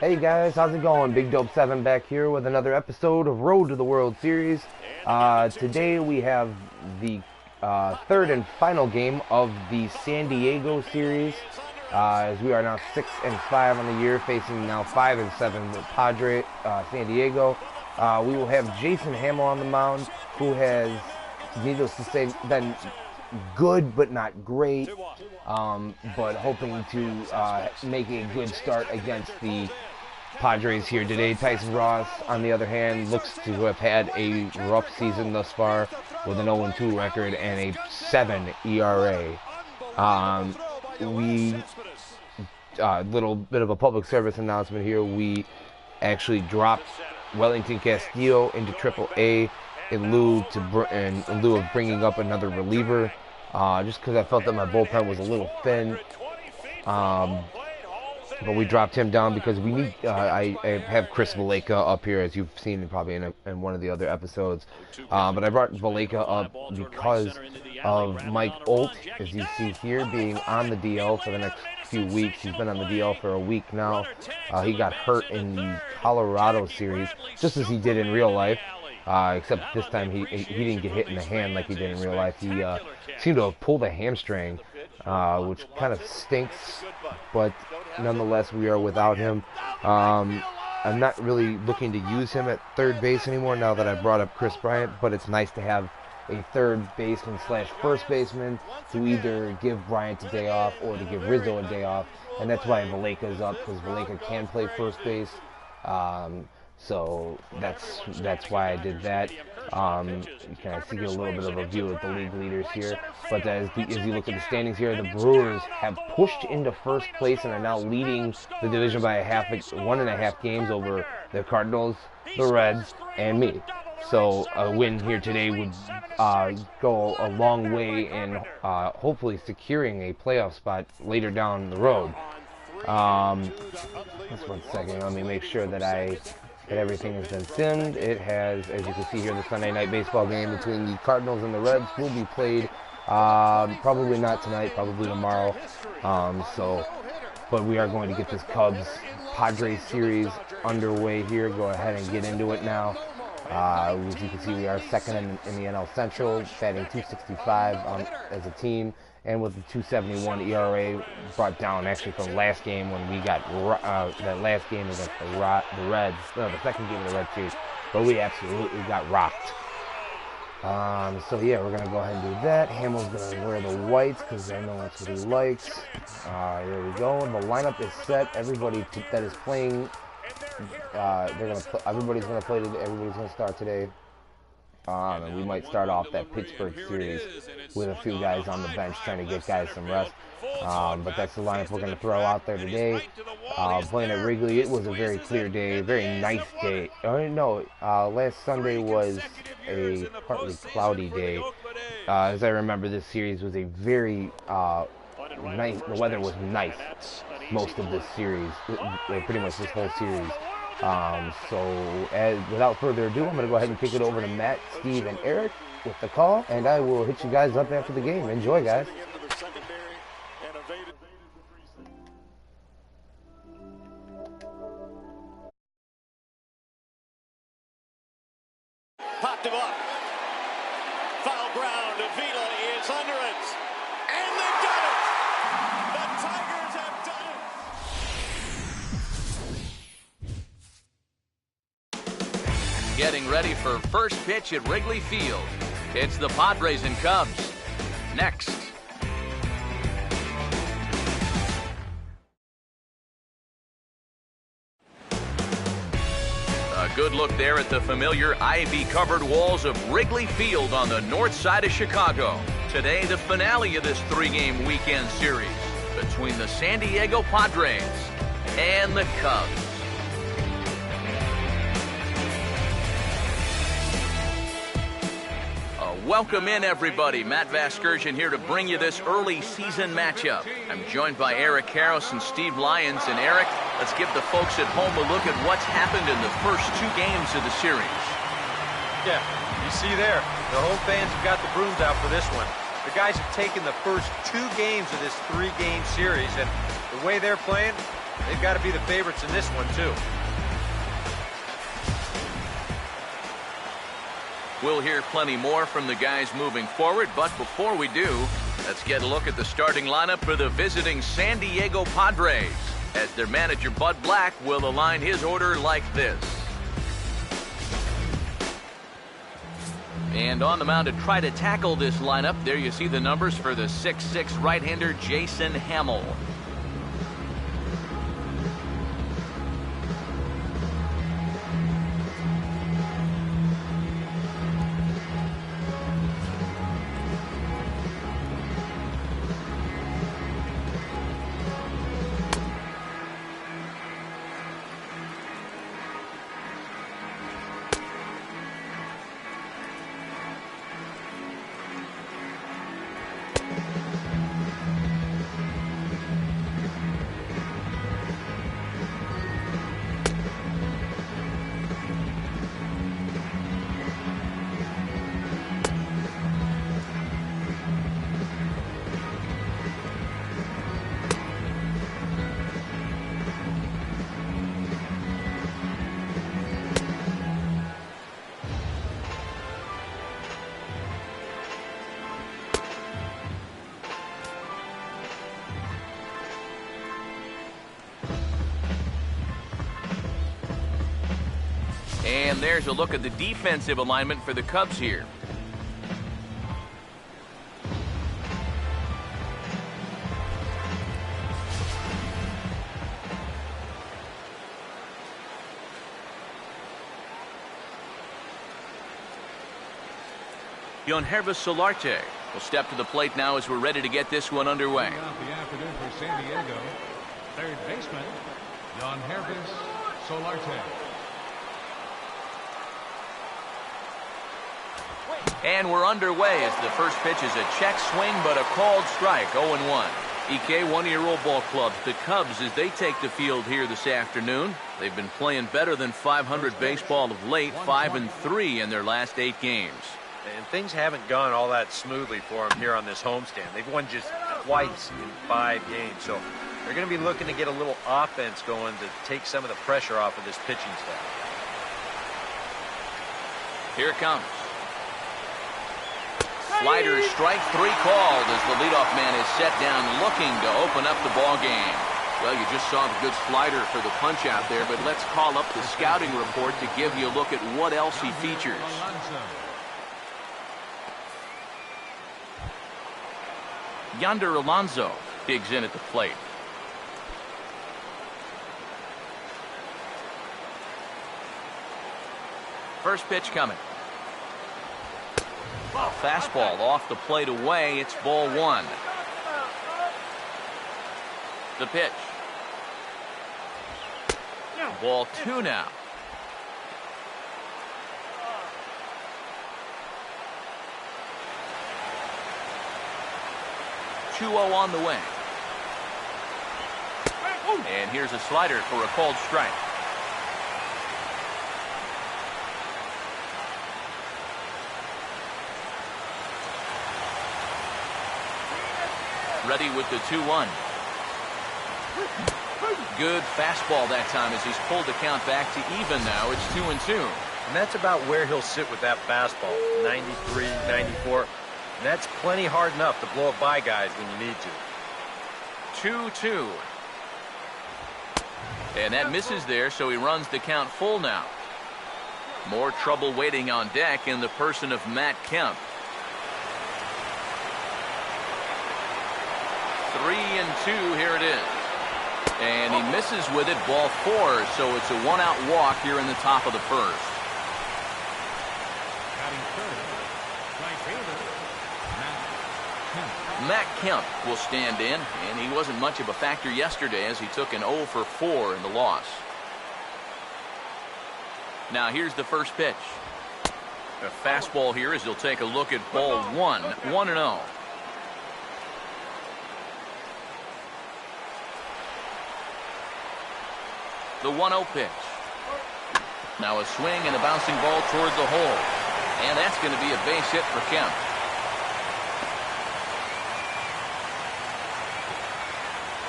Hey guys, how's it going? Big Dope 7 back here with another episode of Road to the World Series. Today we have the third and final game of the San Diego series, as we are now 6-5 on the year, facing now 5-7 with Padres, San Diego. We will have Jason Hamill on the mound, who has, needless to say, been good but not great, but hoping to make a good start against the Padres here today. Tyson Ross, on the other hand, looks to have had a rough season thus far with an 0-2 record and a 7 ERA. Little bit of a public service announcement here. We actually dropped Wellington Castillo into AAA in lieu of bringing up another reliever, just because I felt that my bullpen was a little thin. But we dropped him down because we need. I have Chris Valleca up here, as you've seen probably in one of the other episodes. But I brought Valleca up because of Mike Olt, as you see here, being on the DL for the next few weeks. He's been on the DL for a week now. He got hurt in the Colorado series, just as he did in real life. Except this time he didn't get hit in the hand like he did in real life. He seemed to have pulled a hamstring, which kind of stinks, but nonetheless we are without him. I'm not really looking to use him at third base anymore now that I brought up Chris Bryant, but it's nice to have a third baseman / first baseman to either give Bryant a day off or to give Rizzo a day off, and that's why Valleca's up, because Valleca can play first base. So that's why I did that. You can see a little bit of a view of the league leaders here. But as you look at the standings here, the Brewers have pushed into first place and are now leading the division by 1.5 games over the Cardinals, the Reds, and me. So a win here today would go a long way in hopefully securing a playoff spot later down the road. Just 1 second. Let me make sure that everything has been simmed. It has, as you can see here, the Sunday night baseball game between the Cardinals and the Reds will be played probably not tonight, probably tomorrow. But we are going to get this Cubs-Padres series underway here. Go ahead and get into it now. As you can see, we are second in the NL Central, batting .265 as a team, and with the .271 ERA brought down actually from last game when we got that last game against the Reds, the second game of the Red series, but we absolutely got rocked. So yeah, we're gonna go ahead and do that. Hamill's gonna wear the whites because I know that's what he likes. There we go. The lineup is set. Everybody that is playing, everybody's gonna play today. Everybody's gonna start today. And we might start off that Pittsburgh series with a few guys on the bench trying to get guys some rest. But that's the lineup we're going to throw out there today. Playing at Wrigley, it was a very clear day, very nice day. Last Sunday was a partly cloudy day. As I remember, this series was a very nice. The weather was nice most of this series, pretty much this whole series. Without further ado, I'm going to go ahead and kick it over to Matt, Steve, and Eric with the call, and I will hit you guys up after the game. Enjoy, guys. Popped him up. Foul ground. Avila is under it. And they got it. The Tigers have done it. Getting ready for first pitch at Wrigley Field. It's the Padres and Cubs. Next. A good look there at the familiar ivy-covered walls of Wrigley Field on the north side of Chicago. Today, the finale of this three-game weekend series between the San Diego Padres and the Cubs. Welcome in, everybody. Matt Vasgersian here to bring you this early season matchup. I'm joined by Eric Harris and Steve Lyons. And Eric, let's give the folks at home a look at what's happened in the first two games of the series. Yeah, you see there, the home fans have got the brooms out for this one. The guys have taken the first two games of this three-game series, and the way they're playing, They've got to be the favorites in this one, too. We'll hear plenty more from the guys moving forward, but before we do, let's get a look at the starting lineup for the visiting San Diego Padres, as their manager Bud Black will align his order like this. And on the mound to try to tackle this lineup, there you see the numbers for the 6'6" right-hander Jason Hamill. And there's a look at the defensive alignment for the Cubs here. Yangervis Solarte will step to the plate now as we're ready to get this one underway. Out the afternoon for San Diego, third baseman, Yangervis Solarte. And we're underway as the first pitch is a check swing, but a called strike, 0-1. EK, one-year-old ball clubs, the Cubs, as they take the field here this afternoon. They've been playing better than 500 baseball of late, 5-3 in their last 8 games. And things haven't gone all that smoothly for them here on this homestand. They've won just twice in 5 games, so they're going to be looking to get a little offense going to take some of the pressure off of this pitching staff. Here it comes. Slider, strike 3 called as the leadoff man is set down looking to open up the ball game. Well, you just saw the good slider for the punch out there, but let's call up the scouting report to give you a look at what else he features. Yonder Alonso digs in at the plate. First pitch coming. Fastball off the plate away. It's ball 1. The pitch. Ball 2 now. (2-0) on the way. And here's a slider for a called strike. Ready with the 2-1. Good fastball that time as he's pulled the count back to even now. It's 2-2. And that's about where he'll sit with that fastball. 93, 94. And that's plenty hard enough to blow it by guys when you need to. 2-2. And that misses there, so he runs the count full now. More trouble waiting on deck in the person of Matt Kemp. 3-2, here it is. And he misses with it, ball 4, so it's a 1-out walk here in the top of the first. Matt Kemp will stand in, and he wasn't much of a factor yesterday as he took an 0 for 4 in the loss. Now here's the first pitch. A fastball here as he'll take a look at ball 1, 1-0. The 1-0 pitch. Now a swing and a bouncing ball toward the hole. And that's going to be a base hit for Kemp.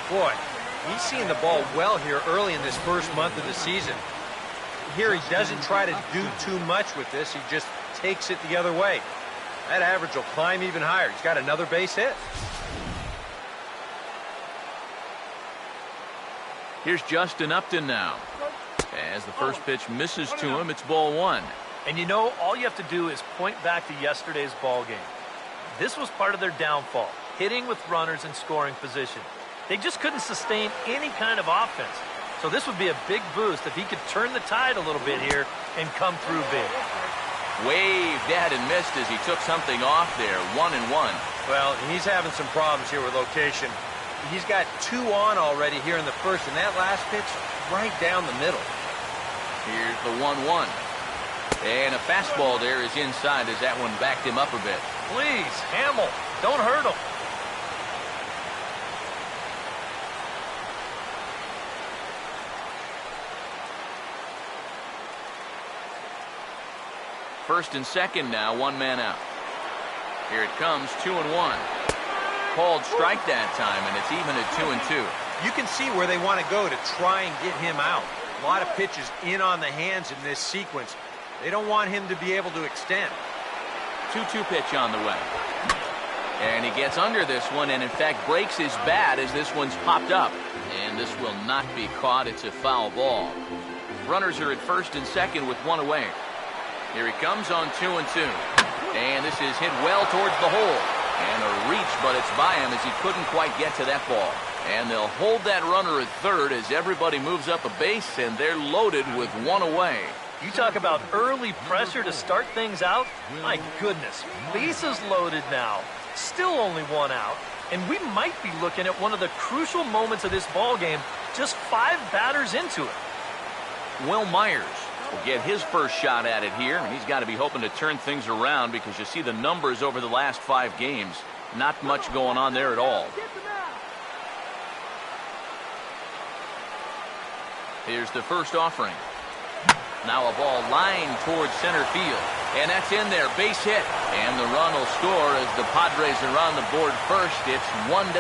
Boy, He's seeing the ball well here early in this first month of the season. Here he doesn't try to do too much with this. He just takes it the other way. That average will climb even higher. He's got another base hit. Here's Justin Upton now. As the first pitch misses to him, it's ball one. And you know, all you have to do is point back to yesterday's ball game. This was part of their downfall, hitting with runners in scoring position. They just couldn't sustain any kind of offense. So this would be a big boost if he could turn the tide a little bit here and come through big. Waved at and missed as he took something off there. 1-1. Well, he's having some problems here with location. He's got 2 on already here in the first, and that last pitch right down the middle. Here's the 1-1. And a fastball there is inside as that one backed him up a bit. Please, Hamill, don't hurt him. First and second now, 1 man out. Here it comes, 2-1. Called strike that time, and it's even at 2-2. You can see where they want to go to try and get him out. A lot of pitches in on the hands in this sequence. They don't want him to be able to extend. 2-2 pitch on the way. And he gets under this one and, in fact, breaks his bat as this one's popped up. And this will not be caught. It's a foul ball. Runners are at first and second with 1 away. Here he comes on 2-2. And this is hit well towards the hole. And a reach, but it's by him as he couldn't quite get to that ball. And they'll hold that runner at third as everybody moves up a base, and they're loaded with 1 away. You talk about early pressure to start things out. My goodness, bases loaded now. Still only 1 out. And we might be looking at one of the crucial moments of this ball game just 5 batters into it. Will Myers will get his first shot at it here, and he's got to be hoping to turn things around because you see the numbers over the last 5 games. Not much going on there at all. Here's the first offering. Now a ball lined towards center field. And that's in there. Base hit. And the run will score as the Padres are on the board first. It's 1-0.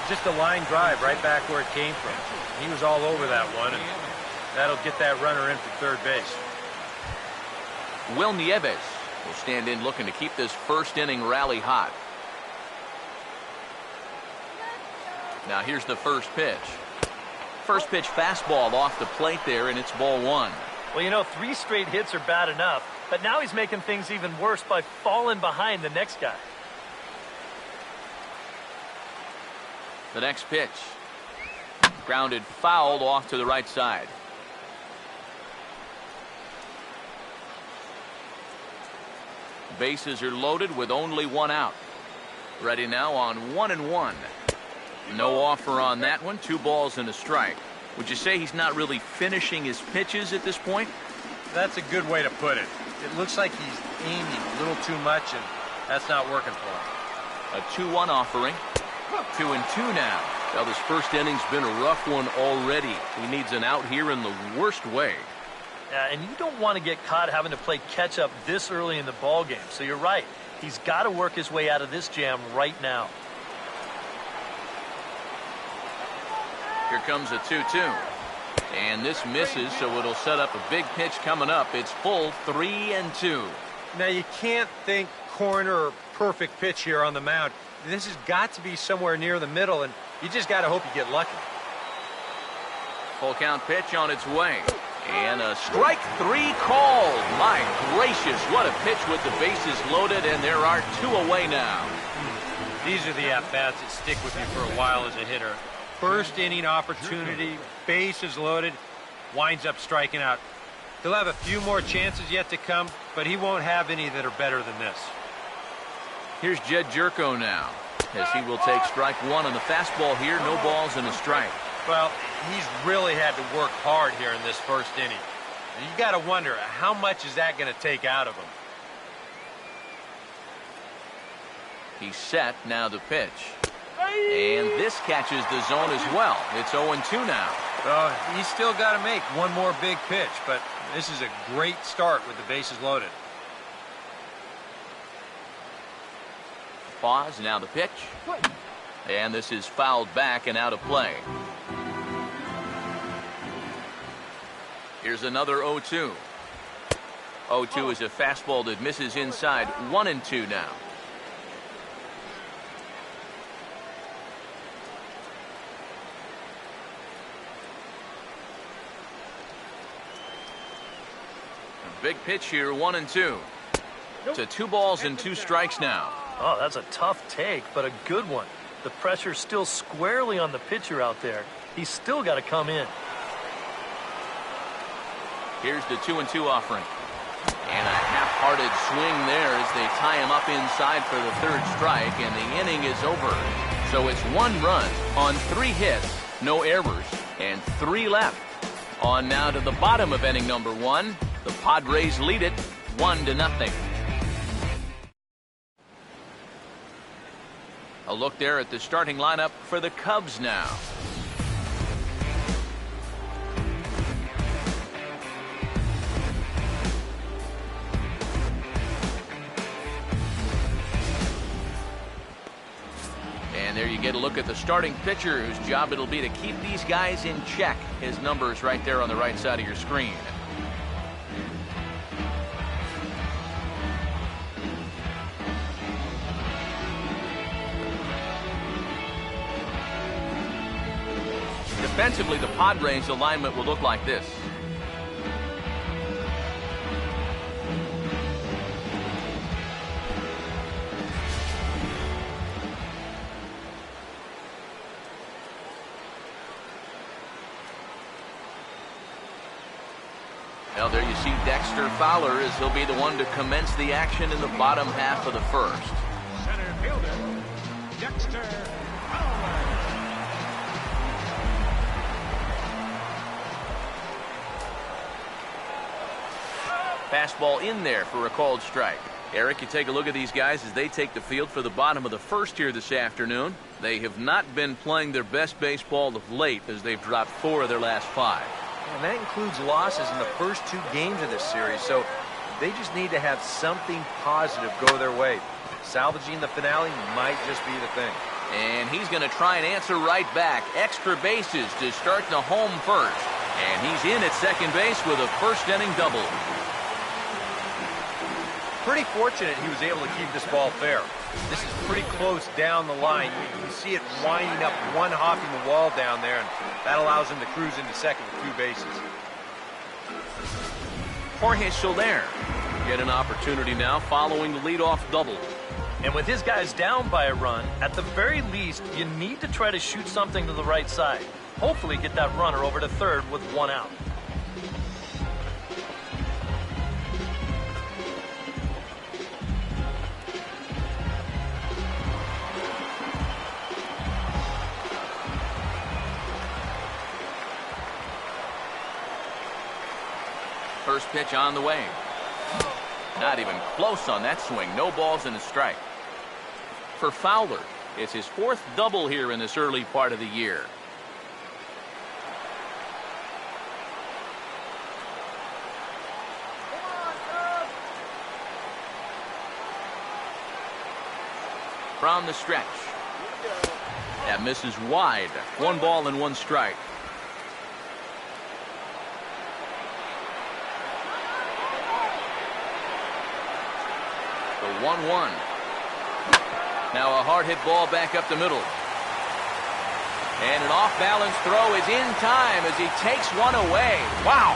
Just a line drive right back where it came from. He was all over that one, and that'll get that runner in for third base. Will Nieves will stand in looking to keep this first inning rally hot. Now here's the first pitch. First pitch fastball off the plate there, and it's ball 1. Well, you know, 3 straight hits are bad enough, but now he's making things even worse by falling behind the next guy. The next pitch. Grounded fouled off to the right side. Bases are loaded with only 1 out. Ready now on 1-1. No offer on that one. 2 balls and a strike. Would you say he's not really finishing his pitches at this point? That's a good way to put it. It looks like he's aiming a little too much, and that's not working for him. A 2-1 offering. 2-2 now. Well, this first inning's been a rough one already. He needs an out here in the worst way. Yeah, and you don't want to get caught having to play catch up this early in the ball game. So you're right. He's got to work his way out of this jam right now. Here comes a 2-2. And this misses, so it'll set up a big pitch coming up. It's full 3-2. Now, you can't think corner or perfect pitch here on the mound. This has got to be somewhere near the middle, and you just got to hope you get lucky. Full count pitch on its way. And a strike 3 called. My gracious, what a pitch with the bases loaded, and there are 2 away now. These are the at-bats that stick with you for a while as a hitter. First inning opportunity, bases loaded, winds up striking out. He'll have a few more chances yet to come, but he won't have any that are better than this. Here's Jed Jerko now, as he will take strike 1 on the fastball here. No balls and a strike. Well, he's really had to work hard here in this first inning. And you got to wonder, how much is that going to take out of him? He's set, now the pitch. And this catches the zone as well. It's 0-2 now. Well, he's still got to make one more big pitch, but this is a great start with the bases loaded. Pause, now the pitch. And this is fouled back and out of play. Here's another 0-2. 0-2 is a fastball that misses inside. 1-2 now. Big pitch here, 1-2. To 2 balls and 2 strikes now. Oh, that's a tough take, but a good one. The pressure's still squarely on the pitcher out there. He's still got to come in. Here's the 2-2 offering. And a half-hearted swing there as they tie him up inside for the 3rd strike, and the inning is over. So it's 1 run on 3 hits, no errors, and 3 left. On now to the bottom of inning number 1. The Padres lead it 1-0. A look there at the starting lineup for the Cubs now. And there you get a look at the starting pitcher, whose job it'll be to keep these guys in check. His number's right there on the right side of your screen. Defensively, the Padres alignment will look like this. Now there you see Dexter Fowler as he'll be the one to commence the action in the bottom half of the 1st. Center fielder, Dexter Fowler. Fastball in there for a called strike. Eric, you take a look at these guys as they take the field for the bottom of the 1st here this afternoon. They have not been playing their best baseball of late as they've dropped 4 of their last 5. And that includes losses in the first 2 games of this series, so they just need to have something positive go their way. Salvaging the finale might just be the thing. And he's going to try and answer right back. Extra bases to start the home first. And he's in at second base with a 1st inning double. Pretty fortunate he was able to keep this ball fair. This is pretty close down the line. You see it winding up, one hopping the wall down there, and that allows him to cruise into second with 2 bases. Jorge Soler get an opportunity now following the leadoff double. And with his guys down by a run, at the very least, you need to try to shoot something to the right side. Hopefully get that runner over to 3rd with 1 out. First pitch on the way. Not even close on that swing. No balls and a strike. For Fowler, it's his 4th double here in this early part of the year. From the stretch. That misses wide. 1 ball and 1 strike. The 1-1. Now a hard hit ball back up the middle. And an off-balance throw is in time as he takes 1 away. Wow.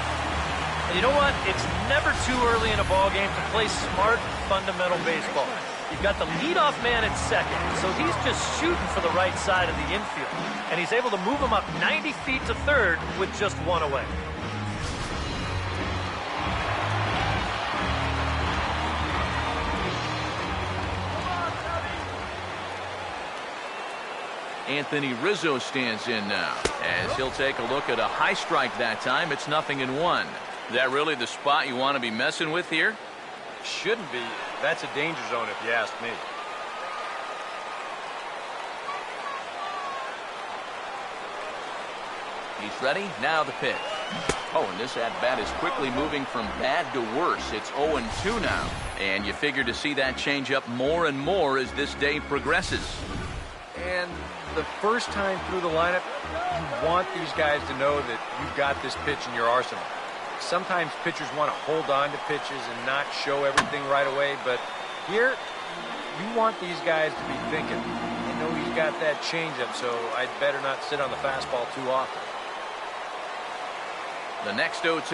And you know what? It's never too early in a ball game to play smart, fundamental baseball. You've got the leadoff man at second, so he's just shooting for the right side of the infield. And he's able to move him up 90 feet to 3rd with just 1 away. Anthony Rizzo stands in now as he'll take a look at a high strike that time. It's 0-1. Is that really the spot you want to be messing with here? Shouldn't be. That's a danger zone if you ask me. He's ready. Now the pitch. Oh, and this at-bat is quickly moving from bad to worse. It's 0-2 now. And you figure to see that change up more and more as this day progresses. And the first time through the lineup, you want these guys to know that you've got this pitch in your arsenal. Sometimes pitchers want to hold on to pitches and not show everything right away, but here, you want these guys to be thinking. They know he's got that changeup, so I'd better not sit on the fastball too often. The next 0-2.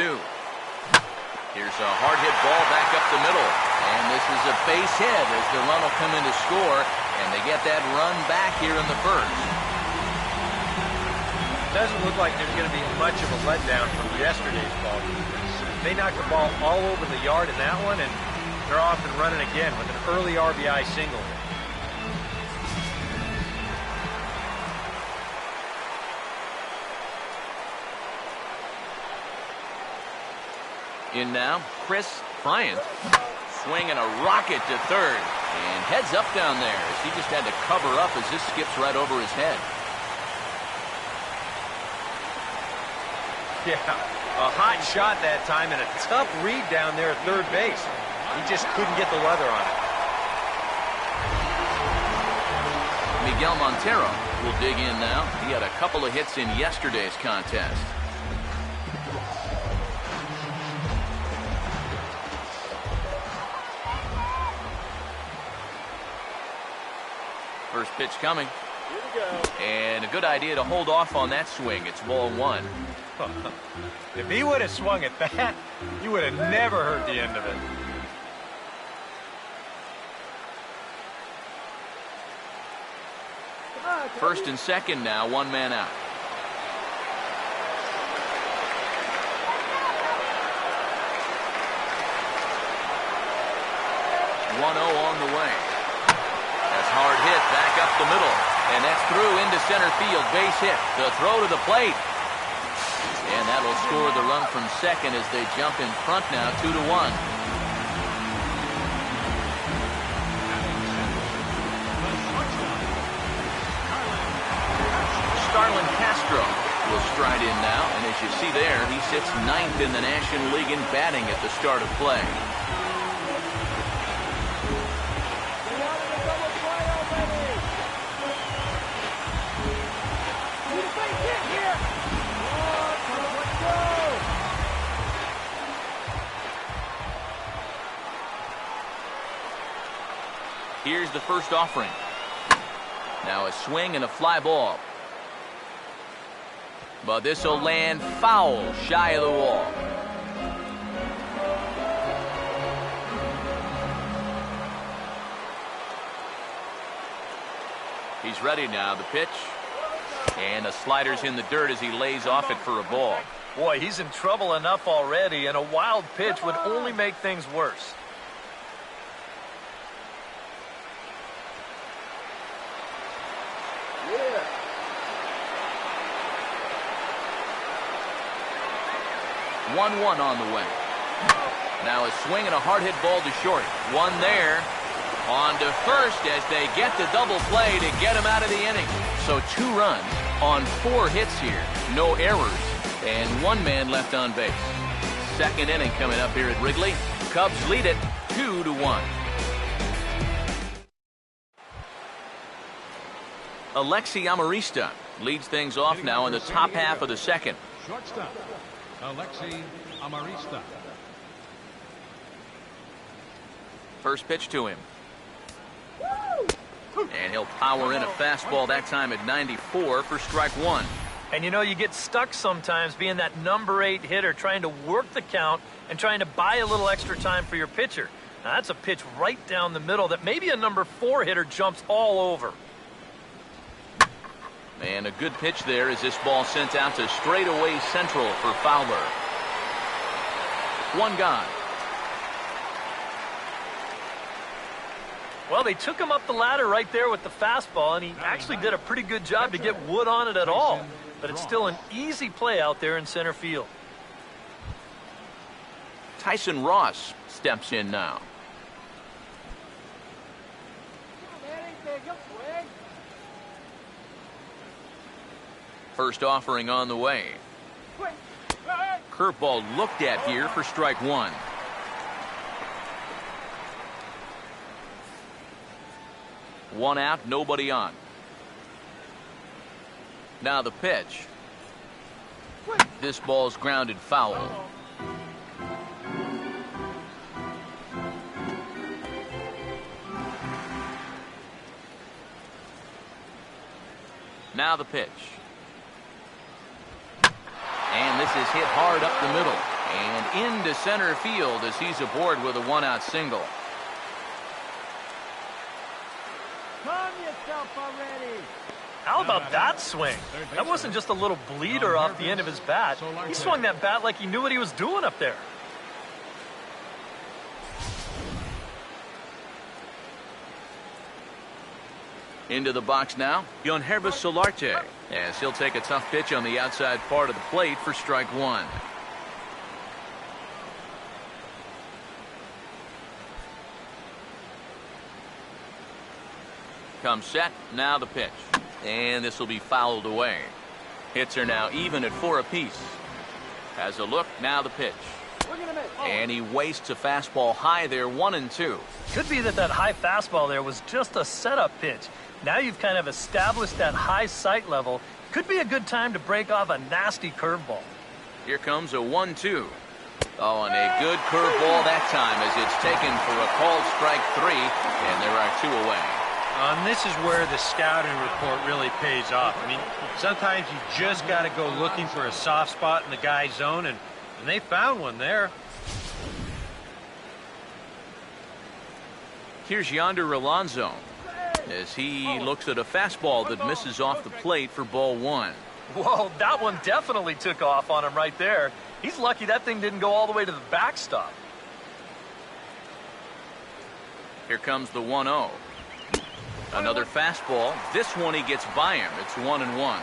Here's a hard hit ball back up the middle. And this is a base hit as the run will come in to score. And they get that run back here in the first. Doesn't look like there's going to be much of a letdown from yesterday's ball. They knocked the ball all over the yard in that one, and they're off and running again with an early RBI single. In now, Chris Bryant swinging a rocket to third and heads up down there as he just had to cover up as this skips right over his head. Yeah, a hot shot that time and a tough read down there at third base. He just couldn't get the leather on it. Miguel Montero will dig in now. He had a couple of hits in yesterday's contest. First pitch coming. Here we go. And a good idea to hold off on that swing. It's ball one. If he would have swung at that, you would have never heard the end of it. First and second now, one man out. 1-0 on the way. That's hard hit back up the middle. And that's through into center field. Base hit. The throw to the plate. And that'll score the run from second as they jump in front now, 2-1. Starlin Castro will stride in now, and as you see there, he sits 9th in the National League in batting at the start of play. Here's the first offering. Now a swing and a fly ball. But this will land foul shy of the wall. He's ready now. The pitch. And the slider's in the dirt as he lays off it for a ball. Boy, he's in trouble enough already, and a wild pitch would only make things worse. Yeah. 1-1 on the way. Now a swing and a hard hit ball to short. One there. On to first as they get the double play to get him out of the inning. So 2 runs on 4 hits here. No errors. And 1 man left on base. Second inning coming up here at Wrigley. Cubs lead it 2-1. Alexi Amarista leads things off now in the top half of the second. Shortstop, Alexi Amarista. First pitch to him. And he'll power in a fastball that time at 94 for strike 1. And you know, you get stuck sometimes being that number 8 hitter, trying to work the count and trying to buy a little extra time for your pitcher. Now that's a pitch right down the middle that maybe a number 4 hitter jumps all over. And a good pitch there as this ball sent out to straightaway central for Fowler. 1 gone. Well, they took him up the ladder right there with the fastball, and he actually did a pretty good job to get wood on it at all. But it's still an easy play out there in center field. Tyson Ross steps in now. First offering on the way. Curveball looked at here for strike 1. One out, nobody on. Now the pitch. This ball's grounded foul. Now the pitch. And this is hit hard up the middle and into center field as he's aboard with a one-out single. How about that swing? That wasn't just a little bleeder off the end of his bat. He swung that bat like he knew what he was doing up there. Into the box now, Yonherbis Solarte, as he'll take a tough pitch on the outside part of the plate for strike one. Comes set, now the pitch. And this will be fouled away. Hits are now even at 4 apiece. Has a look, now the pitch. And he wastes a fastball high there, 1-2. Could be that high fastball there was just a setup pitch. Now you've kind of established that high sight level. Could be a good time to break off a nasty curveball. Here comes a 1-2. Oh, and a good curveball that time as it's taken for a called strike 3, and there are 2 away. And this is where the scouting report really pays off. I mean, sometimes you just got to go looking for a soft spot in the guy's zone, and they found one there. Here's Yonder Alonso as he looks at a fastball that misses off the plate for ball 1. Whoa, that one definitely took off on him right there. He's lucky that thing didn't go all the way to the backstop. Here comes the 1-0. Another fastball. This one he gets by him. It's 1-1.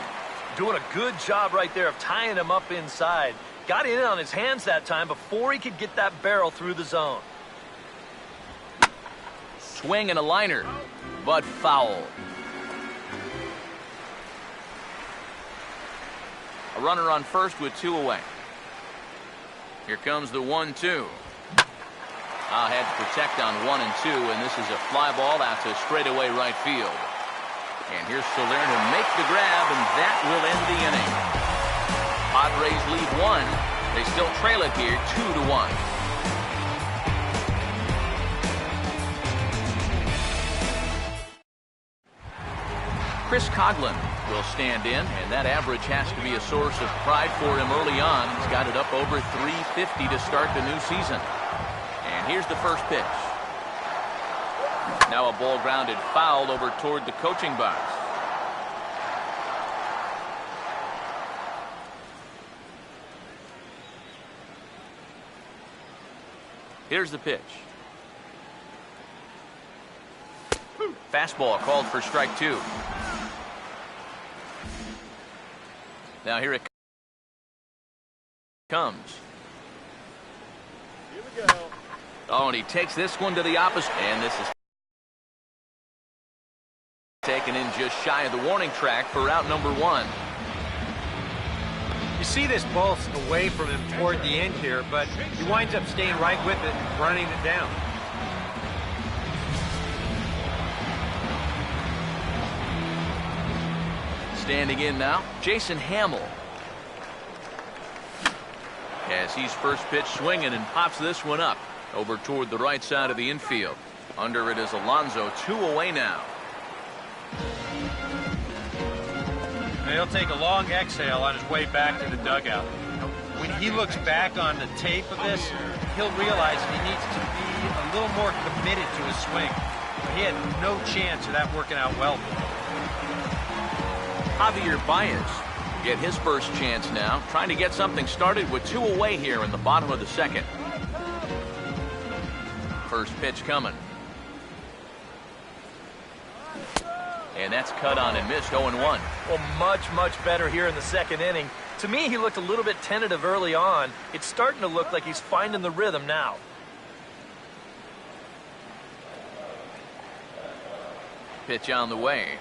Doing a good job right there of tying him up inside. Got in on his hands that time before he could get that barrel through the zone. Swing and a liner, but foul. A runner on first with 2 away. Here comes the 1-2. Had to protect on 1 and 2, and this is a fly ball out to straightaway right field. And here's Soler to make the grab, and that will end the inning. Padres lead 1. They still trail it here 2-1. Chris Coughlin will stand in, and that average has to be a source of pride for him early on. He's got it up over 350 to start the new season. And here's the first pitch. Now a ball grounded foul over toward the coaching box. Here's the pitch. Fastball called for strike 2. Now here it comes. Here we go. Oh, and he takes this one to the opposite. And this is taken in just shy of the warning track for out number 1. You see this ball away from him toward the end here, but he winds up staying right with it and running it down. Standing in now, Jason Hamill. As he's first pitch swinging and pops this one up over toward the right side of the infield. Under it is Alonso, 2 away now. He'll take a long exhale on his way back to the dugout. When he looks back on the tape of this, he'll realize he needs to be a little more committed to his swing. He had no chance of that working out well for him. Javier Baez get his first chance now, trying to get something started with 2 away here in the bottom of the second. First pitch coming. And that's cut on and missed, 0-1. Well, much better here in the second inning. To me, he looked a little bit tentative early on. It's starting to look like he's finding the rhythm now. Pitch on the way.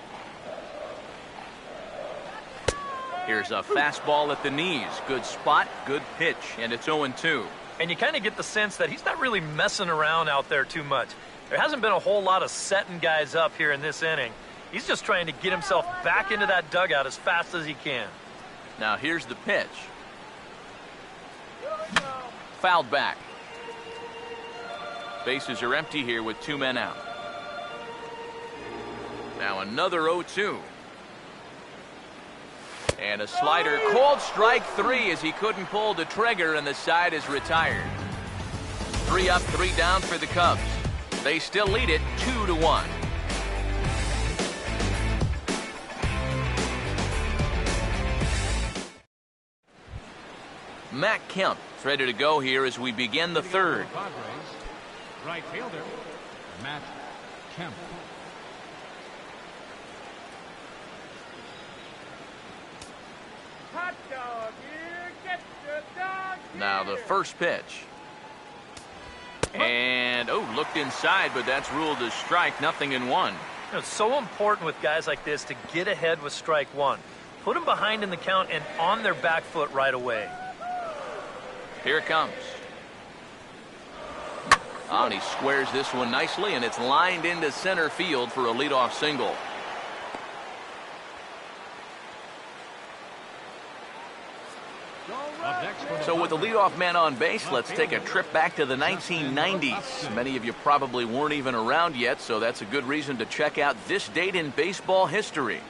Here's a fastball at the knees. Good spot, good pitch, and it's 0-2. And you kind of get the sense that he's not really messing around out there too much. There hasn't been a whole lot of setting guys up here in this inning. He's just trying to get himself back into that dugout as fast as he can. Now here's the pitch. Fouled back. Bases are empty here with 2 men out. Now another 0-2. And a slider called strike 3 as he couldn't pull the trigger and the side is retired. 3 up, 3 down for the Cubs. They still lead it 2-1. Matt Kemp is ready to go here as we begin the third. Padres, right fielder, Matt Kemp. Now the first pitch. And, looked inside, but that's ruled as strike, 0-1. It's so important with guys like this to get ahead with strike 1. Put them behind in the count and on their back foot right away. Here it comes. Oh, and he squares this one nicely, and it's lined into center field for a leadoff single. So with the leadoff man on base, let's take a trip back to the 1990s. Many of you probably weren't even around yet, so that's a good reason to check out this date in baseball history.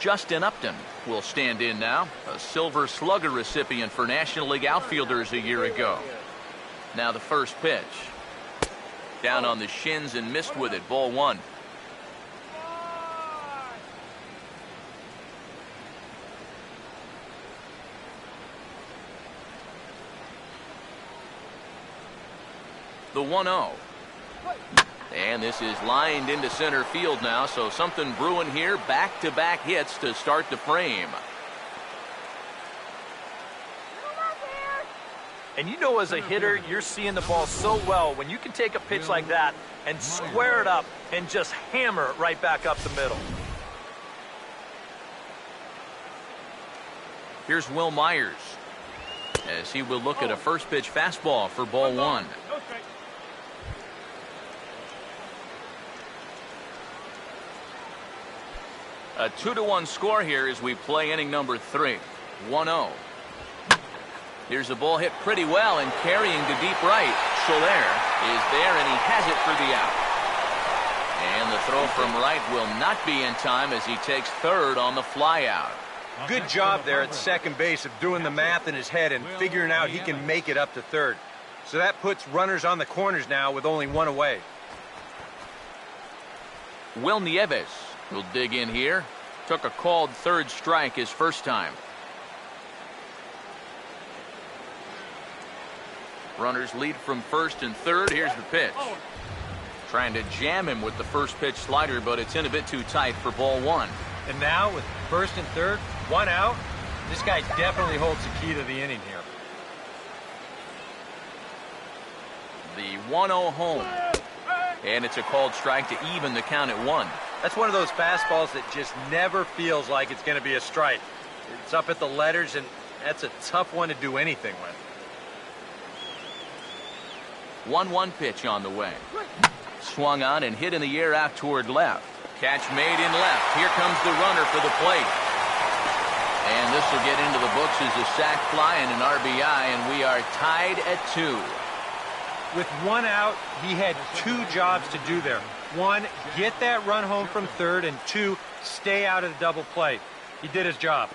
Justin Upton will stand in now, a Silver Slugger recipient for National League outfielders a year ago. Now the first pitch. Down on the shins and missed with it, ball 1. The 1-0. And this is lined into center field now, so something brewing here. Back-to-back hits to start the frame. And you know, as a hitter, you're seeing the ball so well when you can take a pitch like that and square it up and just hammer it right back up the middle. Here's Will Myers as he will look at a first pitch fastball for ball 1. A 2-1 score here as we play inning number 3. 1-0. Here's the ball hit pretty well and carrying to deep right. Soler is there and he has it for the out. And the throw from right will not be in time as he takes third on the fly out. Good job there at second base of doing the math in his head and figuring out he can make it up to third. So that puts runners on the corners now with only 1 away. Will Nieves will dig in here. Took a called third strike his first time. Runners lead from first and third. Here's the pitch. Trying to jam him with the first pitch slider, but it's in a bit too tight for ball 1. And now with first and third, 1 out, this guy definitely holds the key to the inning here. The 1-0 home. And it's a called strike to even the count at 1. That's one of those fastballs that just never feels like it's going to be a strike. It's up at the letters, and that's a tough one to do anything with. 1-1 pitch on the way. Swung on and hit in the air out toward left. Catch made in left. Here comes the runner for the plate. And this will get into the books as a sac fly and an RBI, and we are tied at 2. With 1 out, he had 2 jobs to do there. 1, get that run home from third, and 2, stay out of the double play. He did his job.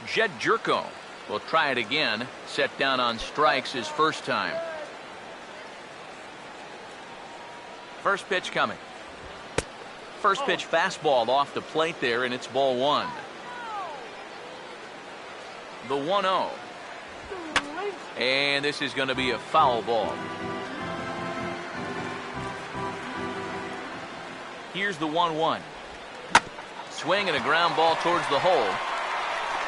Jed Jerko will try it again. Set down on strikes his first time. First pitch coming. First pitch fastball off the plate there, and it's ball 1. The 1-0. And this is going to be a foul ball. Here's the 1-1. Swing and a ground ball towards the hole.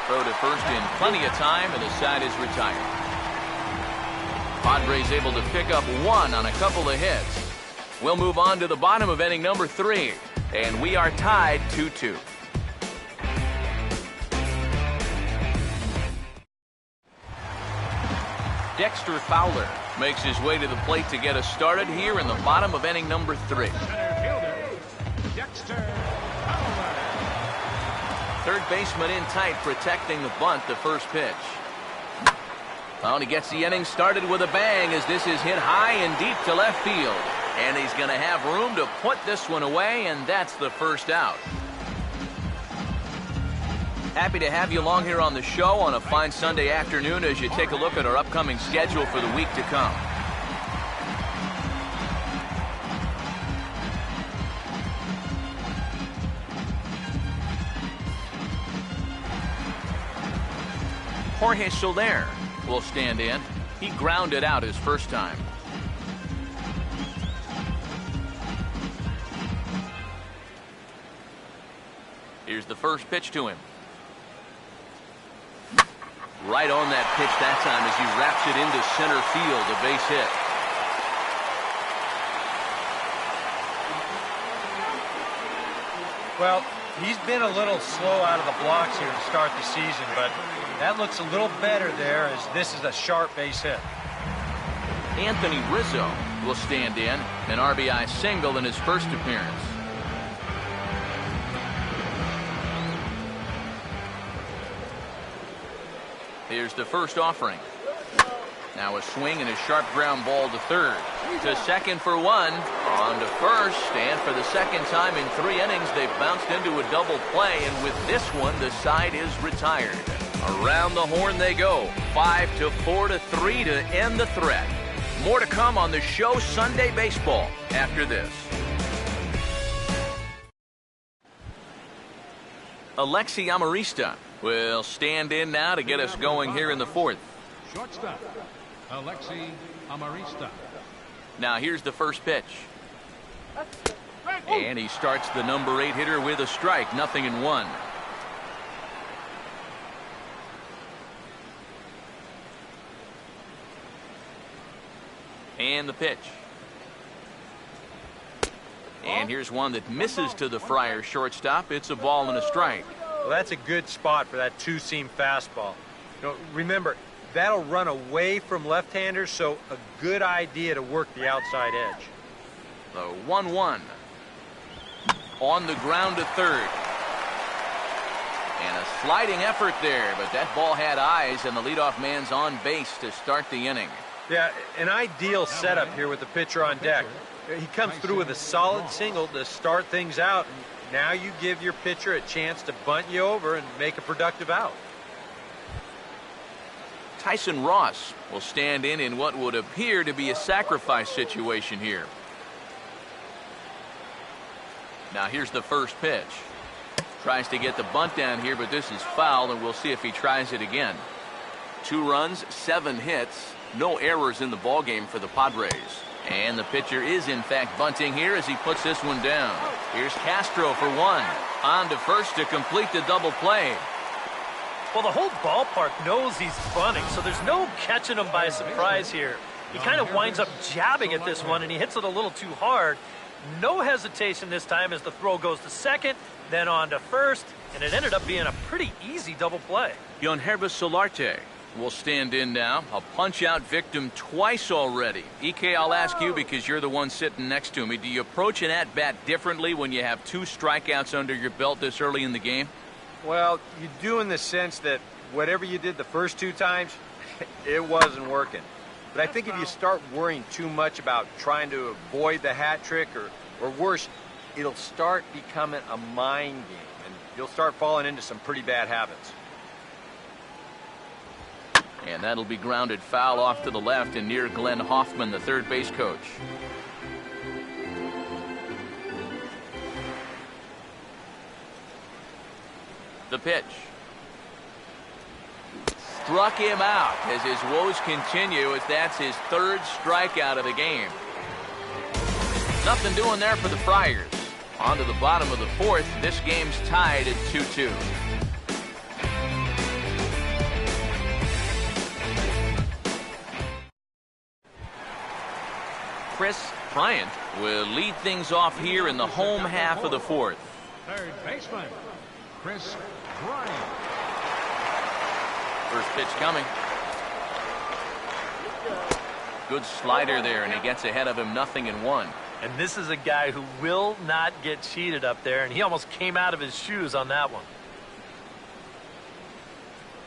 Throw to first in plenty of time, and the side is retired. Padres able to pick up 1 on a couple of hits. We'll move on to the bottom of inning number 3, and we are tied 2-2. Dexter Fowler makes his way to the plate to get us started here in the bottom of inning number 3. Center fielder, Dexter Fowler. Third baseman in tight, protecting the bunt, the first pitch. Oh, and he gets the inning started with a bang as this is hit high and deep to left field. And he's going to have room to put this one away, and that's the first out. Happy to have you along here on the show on a fine Sunday afternoon as you take a look at our upcoming schedule for the week to come. Jorge Soler will stand in. He grounded out his first time. Here's the first pitch to him. Right on that pitch that time as he wraps it into center field, a base hit. Well, he's been a little slow out of the blocks here to start the season, but that looks a little better there as this is a sharp base hit. Anthony Rizzo will stand in, an RBI single in his first appearance. Here's the first offering. Now a swing and a sharp ground ball to third. To second for one. On to first. And for the second time in 3 innings, they've bounced into a double play. And with this one, the side is retired. Around the horn they go. 5-4-3 to end the threat. More to come on the show Sunday Baseball after this. Alexi Amarista will stand in now to get us going here in the 4th. Shortstop, Alexi Amarista. Now here's the first pitch. And he starts the number 8 hitter with a strike, 0-1. And the pitch. And here's one that misses to the Friars shortstop. It's a ball and a strike. Well, that's a good spot for that two-seam fastball. You know, remember, that'll run away from left-handers, so a good idea to work the outside edge. The 1-1. On the ground to third. And a sliding effort there, but that ball had eyes, and the leadoff man's on base to start the inning. Yeah, an ideal setup here with the pitcher on deck. He comes through with a solid single to start things out. And now you give your pitcher a chance to bunt you over and make a productive out. Tyson Ross will stand in what would appear to be a sacrifice situation here. Now here's the first pitch. Tries to get the bunt down here, but this is foul, and we'll see if he tries it again. 2 runs, 7 hits, no errors in the ballgame for the Padres. And the pitcher is, in fact, bunting here as he puts this one down. Here's Castro for 1. On to first to complete the double play. Well, the whole ballpark knows he's bunting, so there's no catching him by surprise here. He kind of winds up jabbing at this one, and he hits it a little too hard. No hesitation this time as the throw goes to second, then on to first, and it ended up being a pretty easy double play. Yonherbis Solarte will stand in now. A punch-out victim twice already. EK, I'll ask you because you're the one sitting next to me. Do you approach an at-bat differently when you have 2 strikeouts under your belt this early in the game? Well, you do in the sense that whatever you did the first 2 times, it wasn't working. But I think if you start worrying too much about trying to avoid the hat trick or worse, it'll start becoming a mind game, and you'll start falling into some pretty bad habits. And that'll be grounded foul off to the left and near Glenn Hoffman, the third base coach. The pitch. Struck him out as his woes continue as that's his 3rd strikeout of the game. Nothing doing there for the Friars. On to the bottom of the 4th. This game's tied at 2-2. Chris Bryant will lead things off here in the home half of the 4th. Third baseman, Chris Bryant. First pitch coming. Good slider there, and he gets ahead of him 0-1. And this is a guy who will not get cheated up there, and he almost came out of his shoes on that one.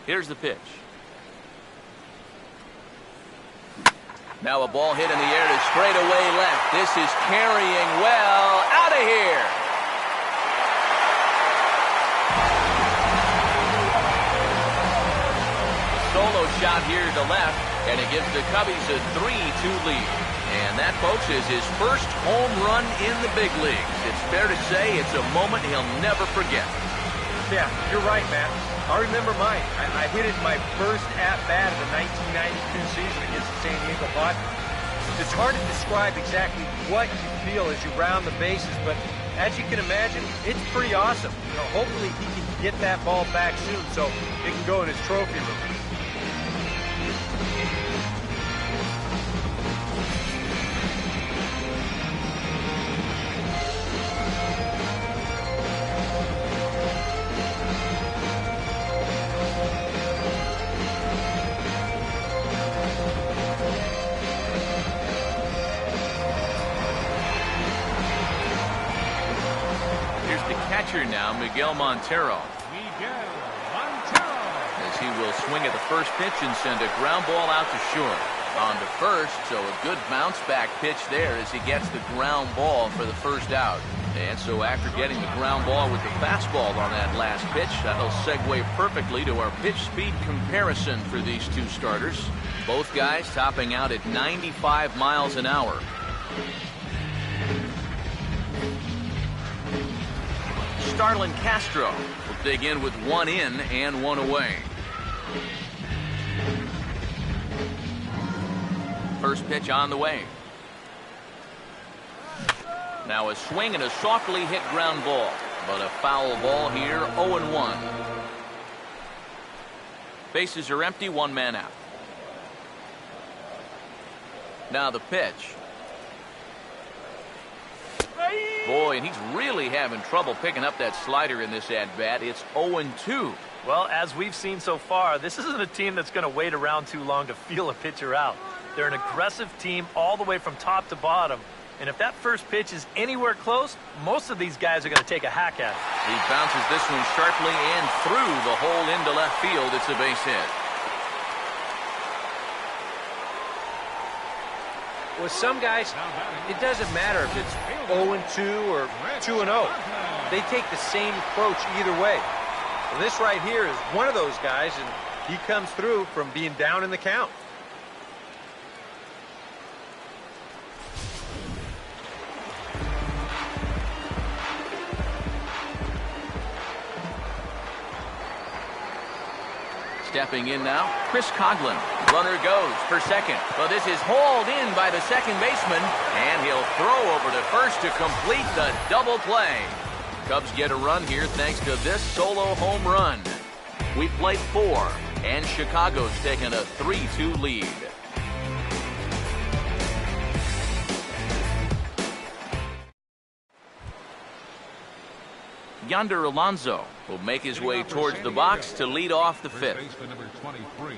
Here's the pitch. Now a ball hit in the air to straightaway left. This is carrying well out of here. Solo shot here to left, and it gives the Cubbies a 3-2 lead. And that, folks, is his first home run in the big leagues. It's fair to say it's a moment he'll never forget. Yeah, you're right, Matt. I remember mine. I hit it in my first at-bat of the 1992 season against the San Diego Padres. It's hard to describe exactly what you feel as you round the bases, but as you can imagine, it's pretty awesome. Hopefully he can get that ball back soon so it can go in his trophy room. Now, Miguel Montero. As he will swing at the first pitch and send a ground ball out to short. On to first, so a good bounce back pitch there as he gets the ground ball for the first out. And so after getting the ground ball with the fastball on that last pitch, that'll segue perfectly to our pitch speed comparison for these two starters. Both guys topping out at 95 miles an hour. Starlin Castro will dig in with one in and one away. First pitch on the way. Now a swing and a softly hit ground ball, but a foul ball here, 0-1. Bases are empty, one man out. Now the pitch. Boy, and he's really having trouble picking up that slider in this at-bat. It's 0-2. Well, as we've seen so far, this isn't a team that's going to wait around too long to feel a pitcher out. They're an aggressive team all the way from top to bottom. And if that first pitch is anywhere close, most of these guys are going to take a hack at it. He bounces this one sharply and through the hole into left field. It's a base hit. With some guys, it doesn't matter if it's 0-2 or 2-0. They take the same approach either way. Well, this right here is one of those guys, and he comes through from being down in the count. Stepping in now, Chris Coghlan. Runner goes for second, but this is hauled in by the second baseman, and he'll throw over to first to complete the double play. Cubs get a run here thanks to this solo home run. We played 4, and Chicago's taken a 3-2 lead. Yonder Alonso will make his way towards the box to lead off the fifth. Baseman number 23,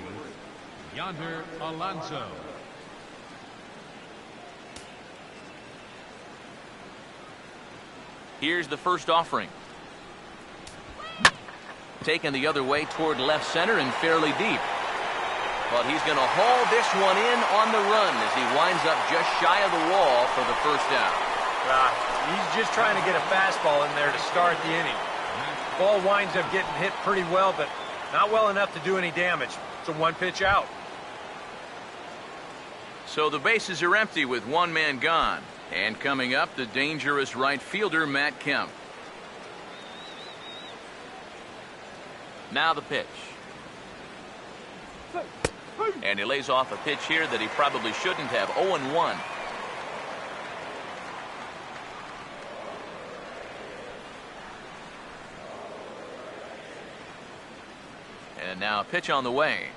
Yonder Alonso. Here's the first offering. Taken the other way toward left center and fairly deep. But he's going to haul this one in on the run as he winds up just shy of the wall for the first out. He's just trying to get a fastball in there to start the inning. Ball winds up getting hit pretty well, but not well enough to do any damage. It's a one pitch out. So the bases are empty with one man gone. And coming up, the dangerous right fielder, Matt Kemp. Now the pitch. And he lays off a pitch here that he probably shouldn't have. 0-1. And now a pitch on the way.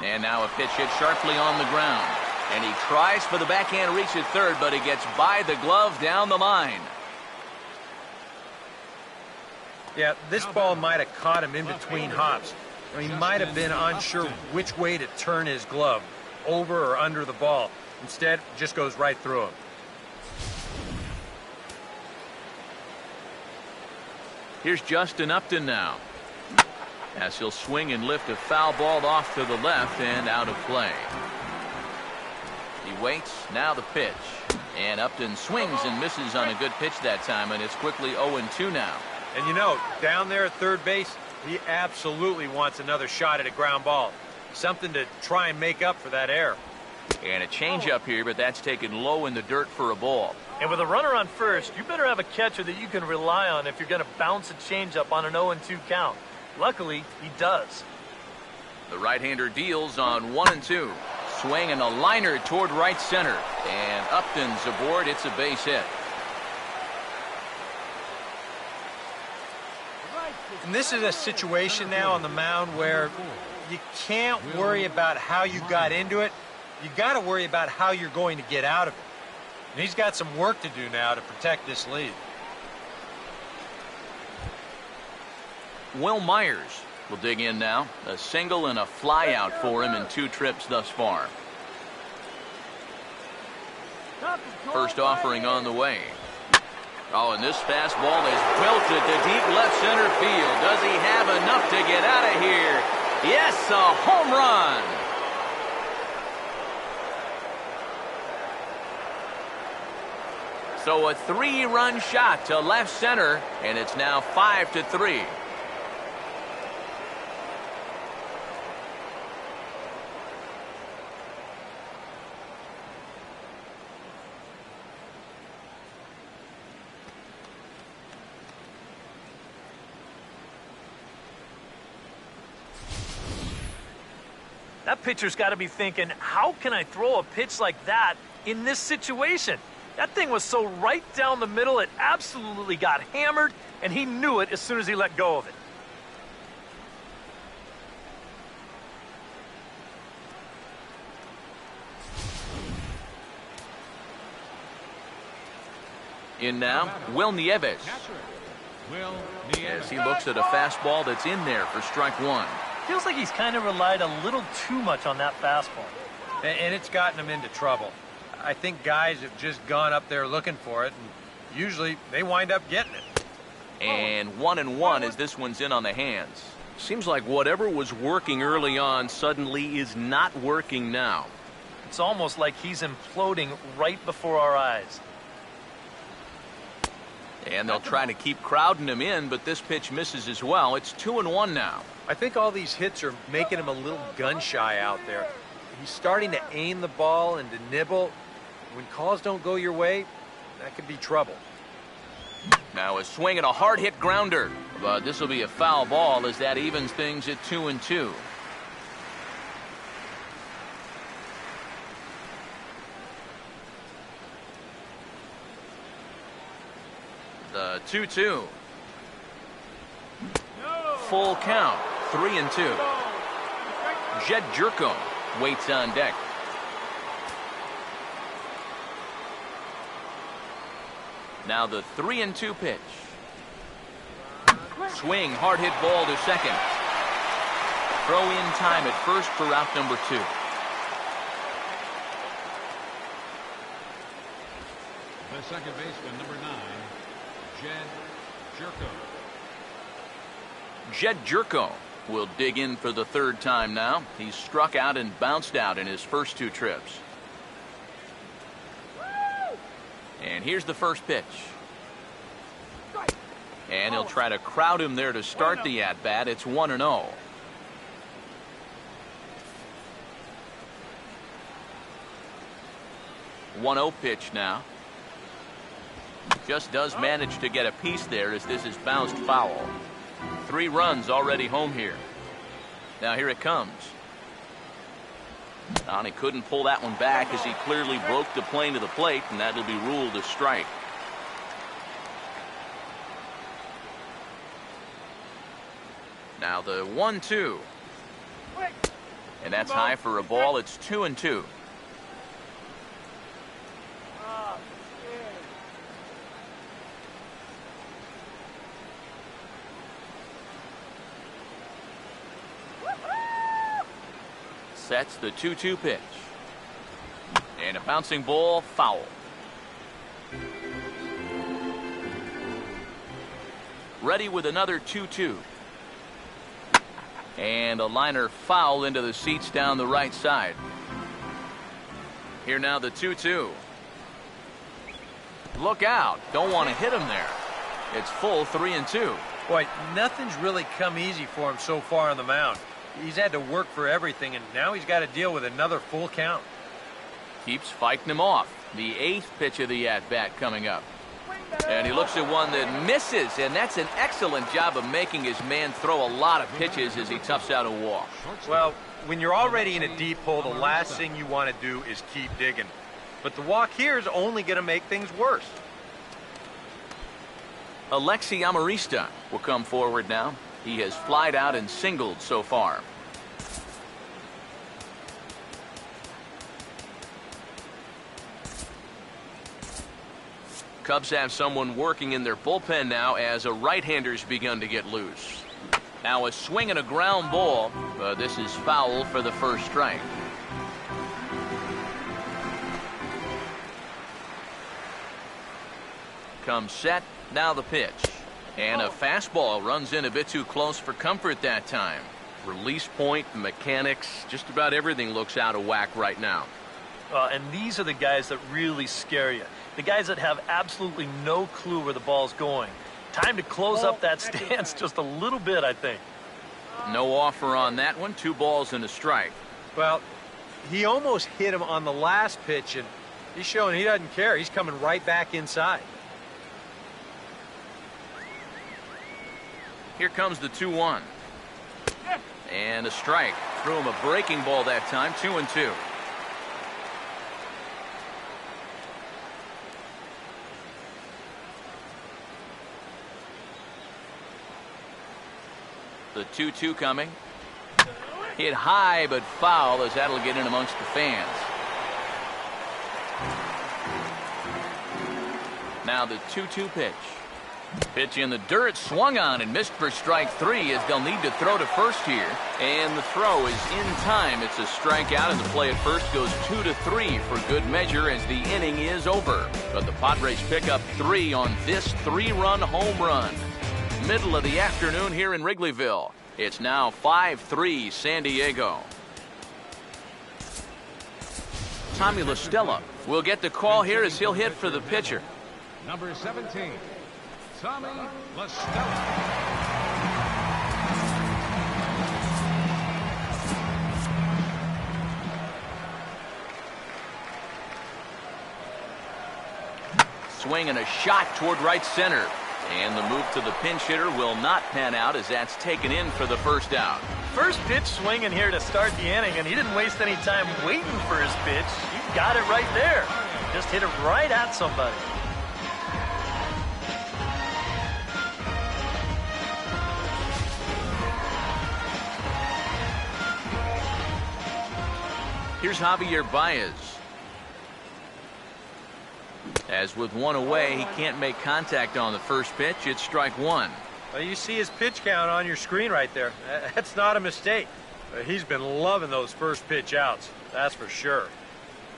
And now a pitch hit sharply on the ground. And he tries for the backhand reach at third, but he gets by the glove down the line. Yeah, this ball might have caught him in between hops. He might have been unsure which way to turn his glove. over or under the ball. Instead, it just goes right through him. Here's Justin Upton now, as he'll swing and lift a foul ball off to the left and out of play. He waits, now the pitch. And Upton swings and misses on a good pitch that time, and it's quickly 0-2 now. And you know, down there at third base, he absolutely wants another shot at a ground ball. Something to try and make up for that error. And a changeup here, but that's taken low in the dirt for a ball. And with a runner on first, you better have a catcher that you can rely on if you're going to bounce a changeup on an 0-2 count. Luckily, he does. The right-hander deals on 1-2. Swing and a liner toward right center. And Upton's aboard. It's a base hit. And this is a situation now on the mound where you can't worry about how you got into it. You got to worry about how you're going to get out of it. And he's got some work to do now to protect this lead. Will Myers will dig in now. A single and a fly out for him in 2 trips thus far. First offering on the way. Oh, and this fastball is belted to deep left center field. Does he have enough to get out of here? Yes, a home run. So a 3-run shot to left center, and it's now 5-3. That pitcher's got to be thinking, how can I throw a pitch like that in this situation? That thing was so right down the middle, it absolutely got hammered, and he knew it as soon as he let go of it. In now, Will Nieves. Will As he looks at a fastball that's in there for strike 1. Feels like he's kind of relied a little too much on that fastball. And it's gotten him into trouble. I think guys have just gone up there looking for it, and usually they wind up getting it. And 1-1 as this one's in on the hands. Seems like whatever was working early on suddenly is not working now. It's almost like he's imploding right before our eyes. And they'll try to keep crowding him in, but this pitch misses as well. It's 2-1 now. I think all these hits are making him a little gun-shy out there. He's starting to aim the ball and to nibble. When calls don't go your way, that could be trouble. Now a swing and a hard hit grounder. But this will be a foul ball as that evens things at 2-2. The 2-2. Full count. 3-2. Jed Jerko waits on deck. Now the 3-2 pitch. Swing, hard hit ball to second. Throw in time at first for out number 2. The second baseman, number 9, Jed Jerko. Jed Jerko will dig in for the 3rd time now. He's struck out and bounced out in his first 2 trips. And here's the first pitch. And he'll try to crowd him there to start the at-bat. It's 1-0. One-0 pitch now. Just does manage to get a piece there as this is bounced foul. 3 runs already home here. Now here it comes. And he couldn't pull that one back as he clearly broke the plane to the plate, and that'll be ruled a strike. Now the 1-2. And that's high for a ball. It's 2-2. Sets the 2-2 pitch. And a bouncing ball, foul. Ready with another 2-2. And a liner foul into the seats down the right side. Here now the 2-2. Look out. Don't want to hit him there. It's full 3-2. Boy, nothing's really come easy for him so far on the mound. He's had to work for everything, and now he's got to deal with another full count. Keeps fighting him off. The 8th pitch of the at-bat coming up. And he looks at one that misses, and that's an excellent job of making his man throw a lot of pitches as he toughs out a walk. Well, when you're already in a deep hole, the last thing you want to do is keep digging. But the walk here is only going to make things worse. Alexi Amarista will come forward now. He has flied out and singled so far. Cubs have someone working in their bullpen now as a right-hander's begun to get loose. Now a swing and a ground ball. This is foul for the first strike. Comes set. Now the pitch. And a fastball runs in a bit too close for comfort that time. Release point, mechanics, just about everything looks out of whack right now. And these are the guys that really scare you. The guys that have absolutely no clue where the ball's going. Time to close up that stance just a little bit, I think. No offer on that one. 2 balls and a strike. Well, he almost hit him on the last pitch, and he's showing he doesn't care. He's coming right back inside. Here comes the 2-1. And a strike. Threw him a breaking ball that time. 2-2. The 2-2 coming. Hit high but foul as that'll get in amongst the fans. Now the 2-2 pitch. Pitch in the dirt, swung on and missed for strike 3 as they'll need to throw to first here. And the throw is in time. It's a strikeout and the play at first goes 2-3 for good measure as the inning is over. But the Padres pick up 3 on this 3-run home run. Middle of the afternoon here in Wrigleyville. It's now 5-3 San Diego. Tommy La Stella will get the call here as he'll hit for the pitcher. Number 17, Tommy La Stella. Swing and a shot toward right center. And the move to the pinch hitter will not pan out as that's taken in for the first out. First pitch swinging here to start the inning, and he didn't waste any time waiting for his pitch. He got it right there. Just hit it right at somebody. Here's Javier Baez. As with one away, he can't make contact on the first pitch. It's strike 1. Well, you see his pitch count on your screen right there. That's not a mistake. He's been loving those first pitch outs. That's for sure.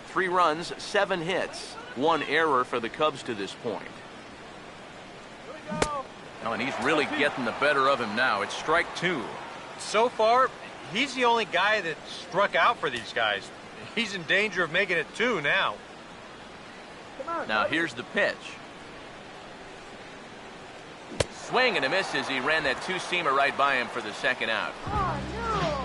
3 runs, 7 hits. 1 error for the Cubs to this point. Oh, and he's really getting the better of him now. It's strike 2. So far, he's the only guy that struck out for these guys. He's in danger of making it 2 now. Now here's the pitch. Swing and a miss as he ran that 2-seamer right by him for the second out.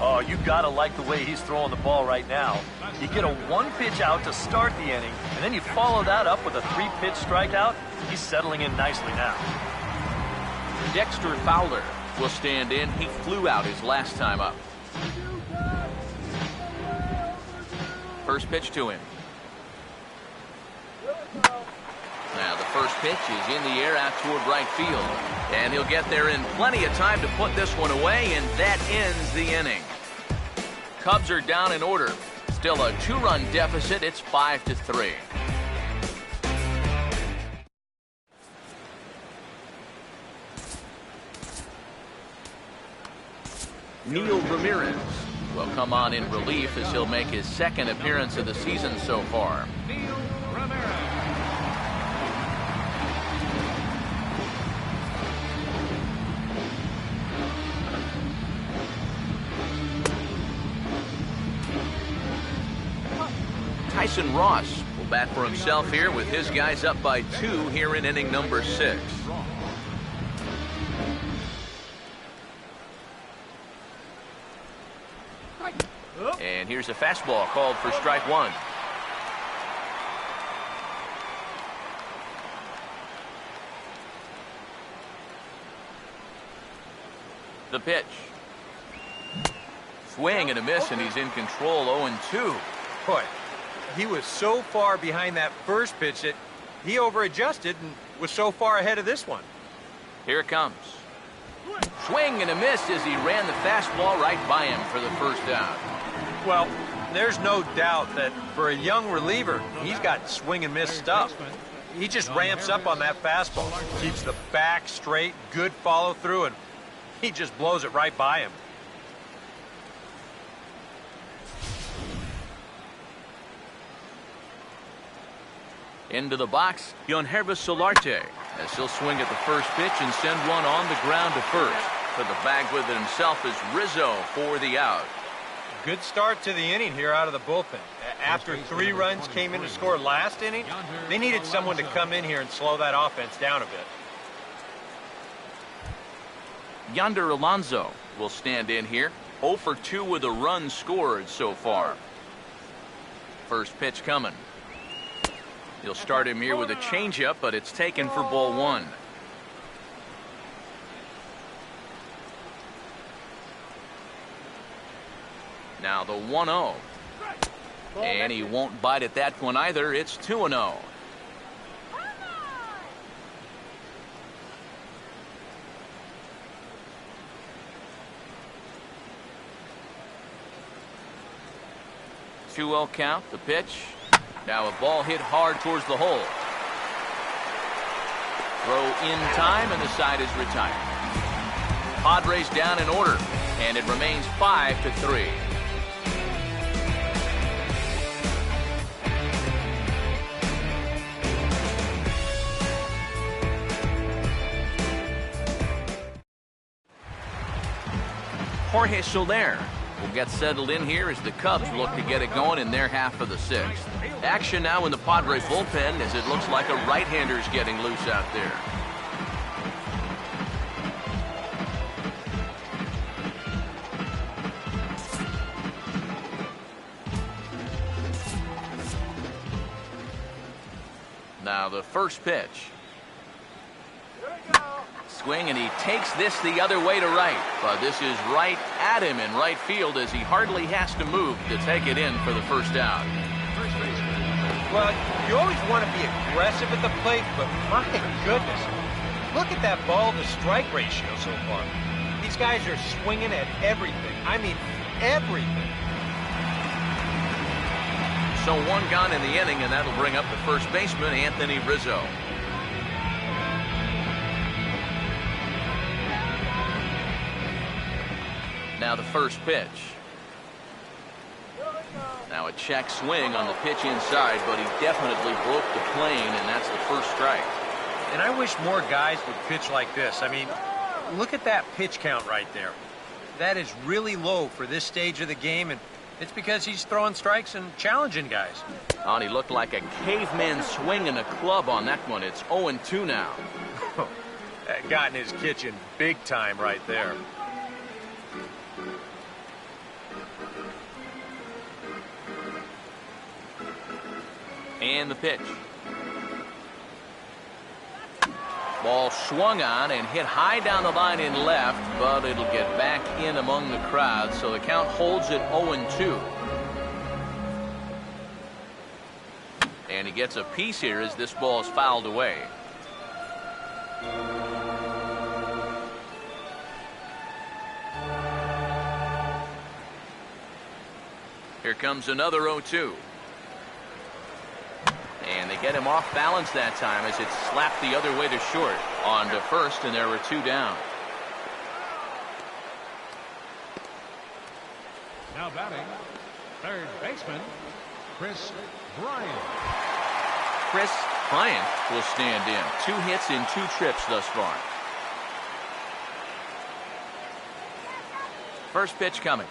Oh, you gotta like the way he's throwing the ball right now. You get a 1-pitch out to start the inning, and then you follow that up with a 3-pitch strikeout. He's settling in nicely now. Dexter Fowler will stand in. He flew out his last time up. First pitch to him. Now the first pitch is in the air out toward right field. And he'll get there in plenty of time to put this one away, and that ends the inning. Cubs are down in order. Still a 2-run deficit. It's 5-3. Neil Ramirez will come on in relief as he'll make his second appearance of the season so far. Tyson Ross will bat for himself here with his guys up by 2 here in inning number 6. And here's a fastball called for strike 1. The pitch. Swing and a miss, and he's in control. 0-2. Boy, he was so far behind that first pitch that he overadjusted and was so far ahead of this one. Here it comes. Swing and a miss as he ran the fastball right by him for the first out. Well, there's no doubt that for a young reliever, he's got swing and miss stuff. He just ramps up on that fastball, keeps the back straight, good follow through, and he just blows it right by him. Into the box, Yangervis Solarte, as he'll swing at the first pitch and send one on the ground to first. To the bag with it himself is Rizzo for the out. Good start to the inning here out of the bullpen. After 3 runs came in to score last inning, they needed someone to come in here and slow that offense down a bit. Yonder Alonso will stand in here. 0 for 2 with a run scored so far. First pitch coming. He'll start him here with a changeup, but it's taken for ball 1. Now the 1-0. And he won't bite at that one either. It's 2-0. Two-0 count. The pitch. Now a ball hit hard towards the hole. Throw in time, and the side is retired. Padres down in order, and it remains 5-3. Jorge Soler will get settled in here as the Cubs look to get it going in their half of the 6th. Action now in the Padres bullpen as it looks like a right-hander's getting loose out there. Now the first pitch. Swing, and he takes this the other way to right, but this is right at him in right field as he hardly has to move to take it in for the first out. Well, you always want to be aggressive at the plate, but my goodness, look at that ball-to-strike ratio so far. These guys are swinging at everything. I mean, everything. So 1 gone in the inning, and that'll bring up the first baseman, Anthony Rizzo. Now the first pitch. Now a check swing on the pitch inside, but he definitely broke the plane, and that's the first strike. And I wish more guys would pitch like this. I mean, look at that pitch count right there. That is really low for this stage of the game, and it's because he's throwing strikes and challenging guys. Oh, he looked like a caveman swinging a club on that one. It's 0-2 now. That got in his kitchen big time right there. And the pitch. Ball swung on and hit high down the line in left, but it'll get back in among the crowd, so the count holds at 0-2. And he gets a piece here as this ball is fouled away. Here comes another 0-2. And they get him off balance that time as it slapped the other way to short. On to first, and there were 2 down. Now batting, third baseman, Chris Bryant. Chris Bryant will stand in. 2 hits in 2 trips thus far. First pitch coming.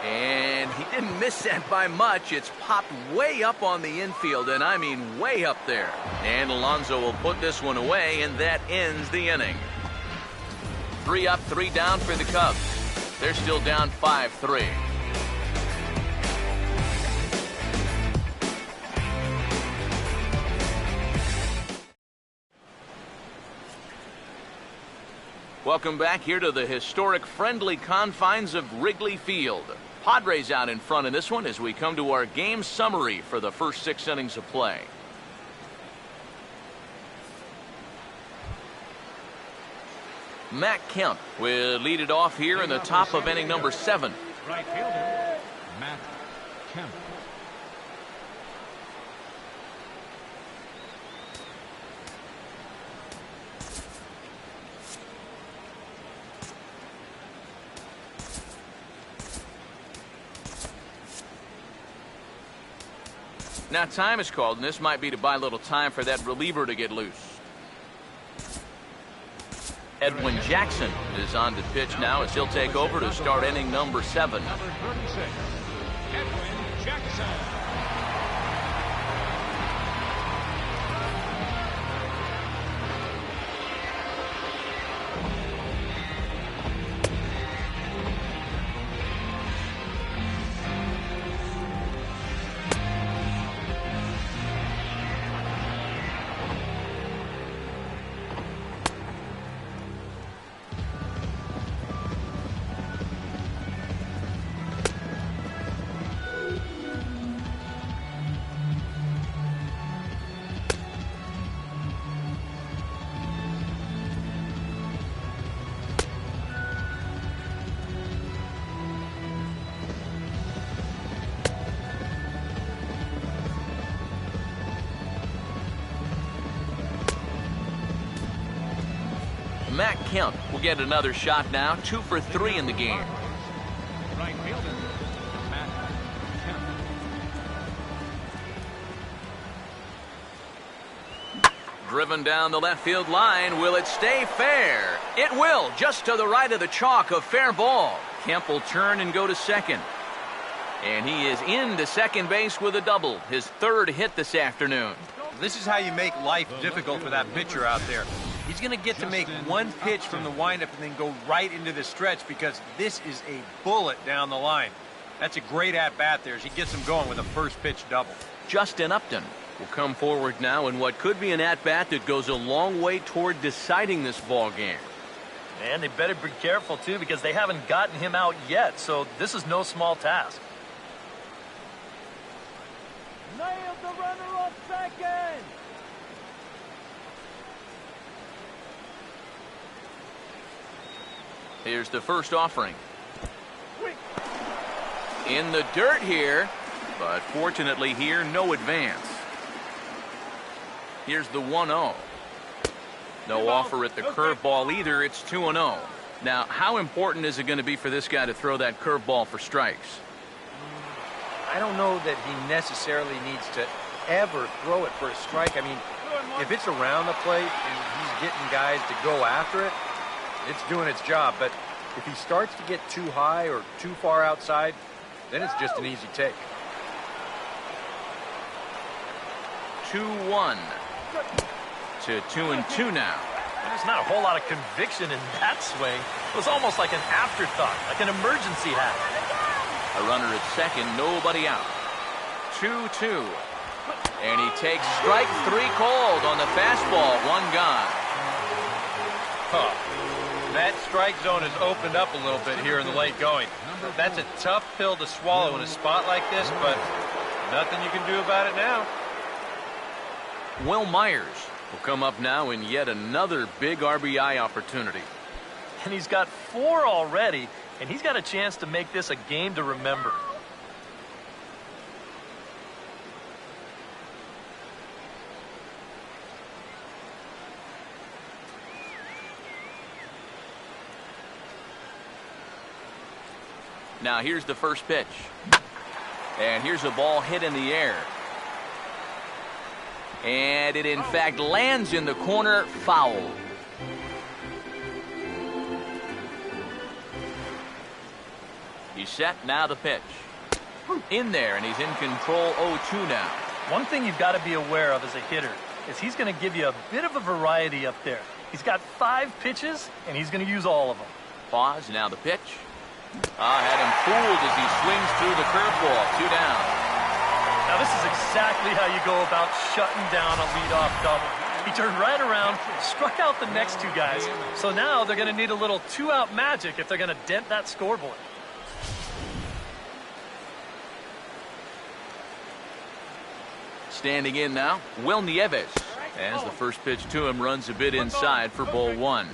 And he didn't miss that by much. It's popped way up on the infield, and I mean way up there. And Alonso will put this one away, and that ends the inning. 3 up, 3 down for the Cubs. They're still down 5-3. Welcome back here to the historic friendly confines of Wrigley Field. Padres out in front in this one as we come to our game summary for the first 6 innings of play. Matt Kemp will lead it off here in the top of inning number 7. Right fielder, Matt Kemp. Now time is called, and this might be to buy a little time for that reliever to get loose. Edwin Jackson is on to pitch now as he'll take over to start inning number 7. Number 36, Edwin Jackson. Matt Kemp will get another shot now. 2 for 3 in the game. Right fielder, Matt Kemp. Driven down the left field line. Will it stay fair? It will, just to the right of the chalk, a fair ball. Kemp will turn and go to second. And he is into second base with a double. His 3rd hit this afternoon. This is how you make life difficult for that pitcher out there. He's going to get to make one pitch from the windup and then go right into the stretch because this is a bullet down the line. That's a great at-bat there as he gets him going with a first pitch double. Justin Upton will come forward now in what could be an at-bat that goes a long way toward deciding this ball game. And they better be careful, too, because they haven't gotten him out yet, so this is no small task. Nailed the runner on second. Here's the first offering. In the dirt here, but fortunately here, no advance. Here's the 1-0. No offer at the curveball either. It's 2-0. Now, how important is it going to be for this guy to throw that curveball for strikes? I don't know that he necessarily needs to ever throw it for a strike. I mean, if it's around the plate and he's getting guys to go after it, it's doing its job. But if he starts to get too high or too far outside, then it's just an easy take. 2-1 to 2-2 now. There's not a whole lot of conviction in that swing. It was almost like an afterthought, like an emergency happen. A runner at second, nobody out. 2-2. And he takes strike 3 called on the fastball. 1 gone. Huh. That strike zone has opened up a little bit here in the late going. That's a tough pill to swallow in a spot like this, but nothing you can do about it now. Will Myers will come up now in yet another big RBI opportunity. And he's got 4 already, and he's got a chance to make this a game to remember. Now here's the first pitch. And here's a ball hit in the air. And it in fact lands in the corner, foul. He's set, now the pitch. In there, and he's in control 0-2 now. One thing you've got to be aware of as a hitter is he's going to give you a bit of a variety up there. He's got 5 pitches, and he's going to use all of them. Pause, now the pitch. Had him fooled as he swings through the curveball, 2 down. Now this is exactly how you go about shutting down a leadoff double. He turned right around, struck out the next 2 guys. So now they're going to need a little 2-out magic if they're going to dent that scoreboard. Standing in now, Will Nieves. As the first pitch to him runs a bit inside for ball 1.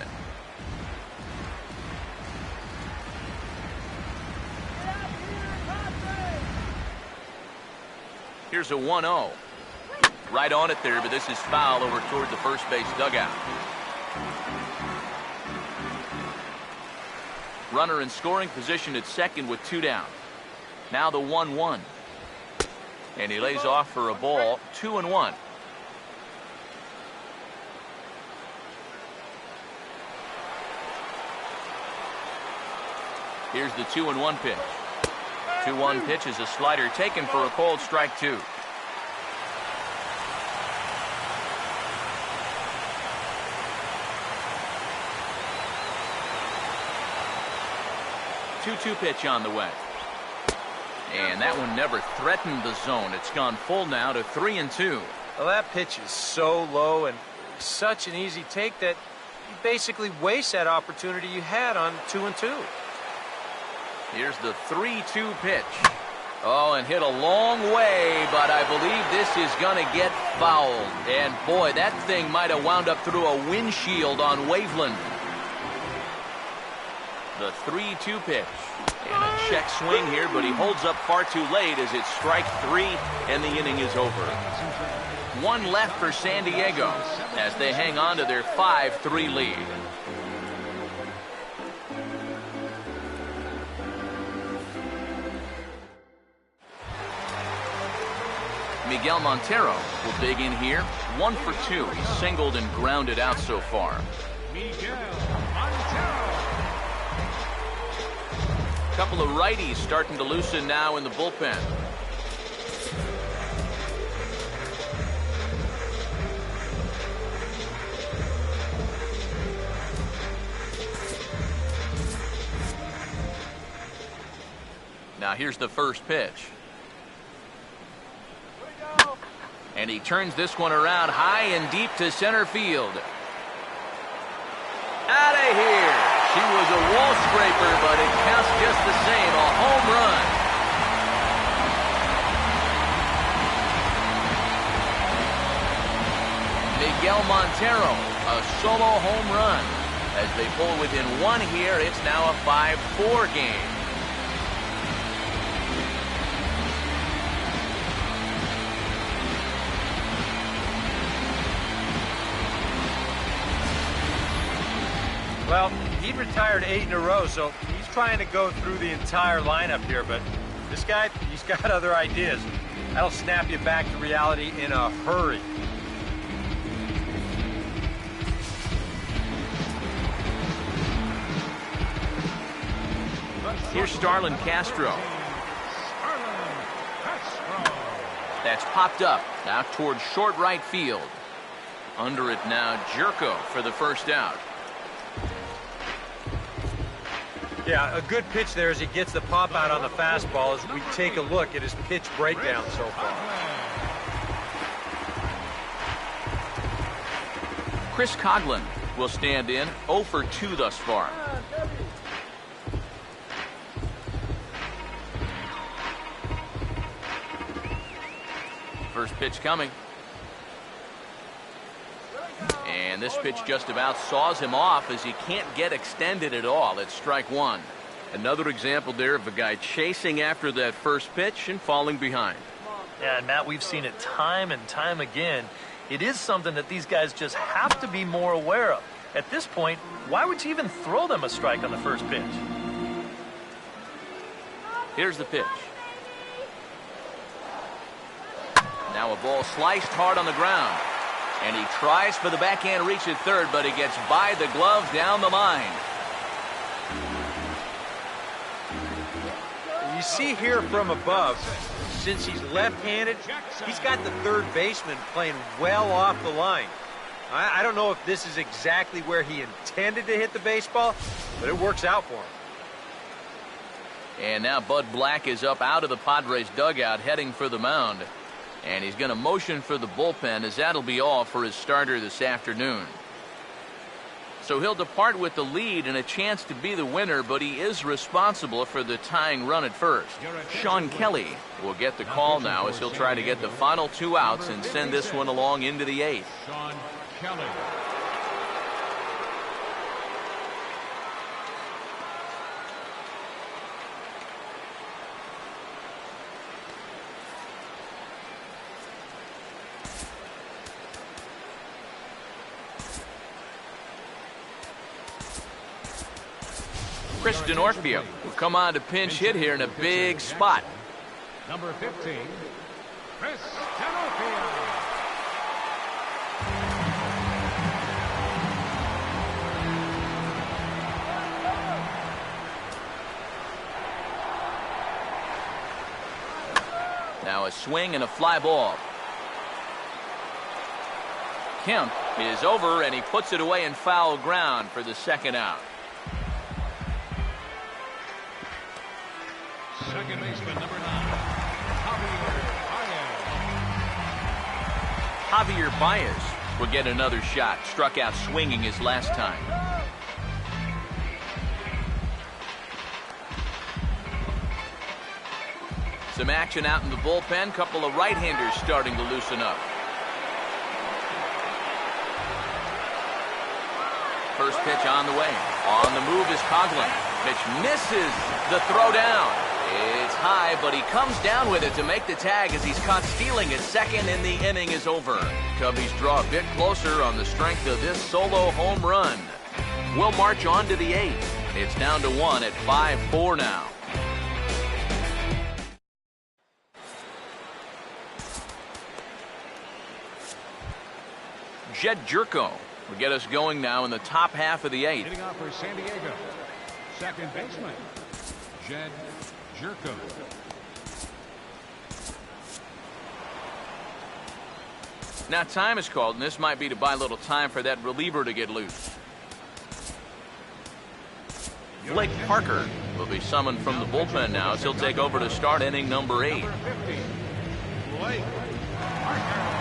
Here's a 1-0. Right on it there, but this is foul over toward the first base dugout. Runner in scoring position at second with 2 down. Now the 1-1. And he lays off for a ball, 2-1. Here's the 2-1 pitch. 2-1 pitch is a slider taken for a called strike 2. Two pitch on the way. And that one never threatened the zone. It's gone full now to 3-2. Well, that pitch is so low and such an easy take that you basically waste that opportunity you had on 2-2. Here's the 3-2 pitch. Oh, and hit a long way, but I believe this is going to get fouled. And boy, that thing might have wound up through a windshield on Waveland. The 3-2 pitch. And a check swing here, but he holds up far too late as it's strike 3, and the inning is over. 1 left for San Diego as they hang on to their 5-3 lead. Miguel Montero will dig in here. 1 for 2. He's singled and grounded out so far. Miguel Montero. Couple of righties starting to loosen now in the bullpen. Now here's the first pitch. And he turns this one around high and deep to center field. Out of here. She was a wall scraper, but it counts just the same. A home run. Miguel Montero, a solo home run. As they pull within 1 here, it's now a 5-4 game. Well, he retired 8 in a row, so he's trying to go through the entire lineup here, but this guy, he's got other ideas. That'll snap you back to reality in a hurry. Here's Starlin Castro. That's popped up out towards short right field. Under it now, Jerko for the first out. Yeah, a good pitch there as he gets the pop out on the fastball as we take a look at his pitch breakdown so far. Chris Coughlin will stand in, 0 for 2 thus far. First pitch coming. And this pitch just about saws him off as he can't get extended at all. It's strike 1. Another example there of a guy chasing after that first pitch and falling behind. Yeah, and Matt, we've seen it time and time again. It is something that these guys just have to be more aware of. At this point, why would you even throw them a strike on the first pitch? Here's the pitch. Now a ball sliced hard on the ground. And he tries for the backhand reach at third, but he gets by the glove down the line. You see here from above, since he's left-handed, he's got the third baseman playing well off the line. I don't know if this is exactly where he intended to hit the baseball, but it works out for him. And now Bud Black is up out of the Padres dugout heading for the mound. And he's going to motion for the bullpen, as that'll be all for his starter this afternoon. So he'll depart with the lead and a chance to be the winner, but he is responsible for the tying run at first. Sean Kelly will get the call now as he'll try to get the final 2 outs and send this one along into the 8th. Sean Kelly. Chris Denorfio will come on to pinch hit here in a big spot. Number 15, Chris Denorfio. Now a swing and a fly ball. Kemp is over, and he puts it away in foul ground for the 2nd out. Second baseman, number 9, Javier Baez will get another shot. Struck out swinging his last time. Some action out in the bullpen. Couple of right-handers starting to loosen up. First pitch on the way. On the move is Coughlin. Pitch misses the throw down. It's high, but he comes down with it to make the tag as he's caught stealing at second, and the inning is over. Cubbies draw a bit closer on the strength of this solo home run. We'll march on to the 8th. It's down to 1 at 5-4 now. Jed Jerko will get us going now in the top half of the 8th. hitting off for San Diego. Second baseman, Jed Jerko. Now time is called, and this might be to buy a little time for that reliever to get loose. Blake Parker will be summoned from the bullpen now as he'll take over to start inning number 8. Number 50, Blake Parker.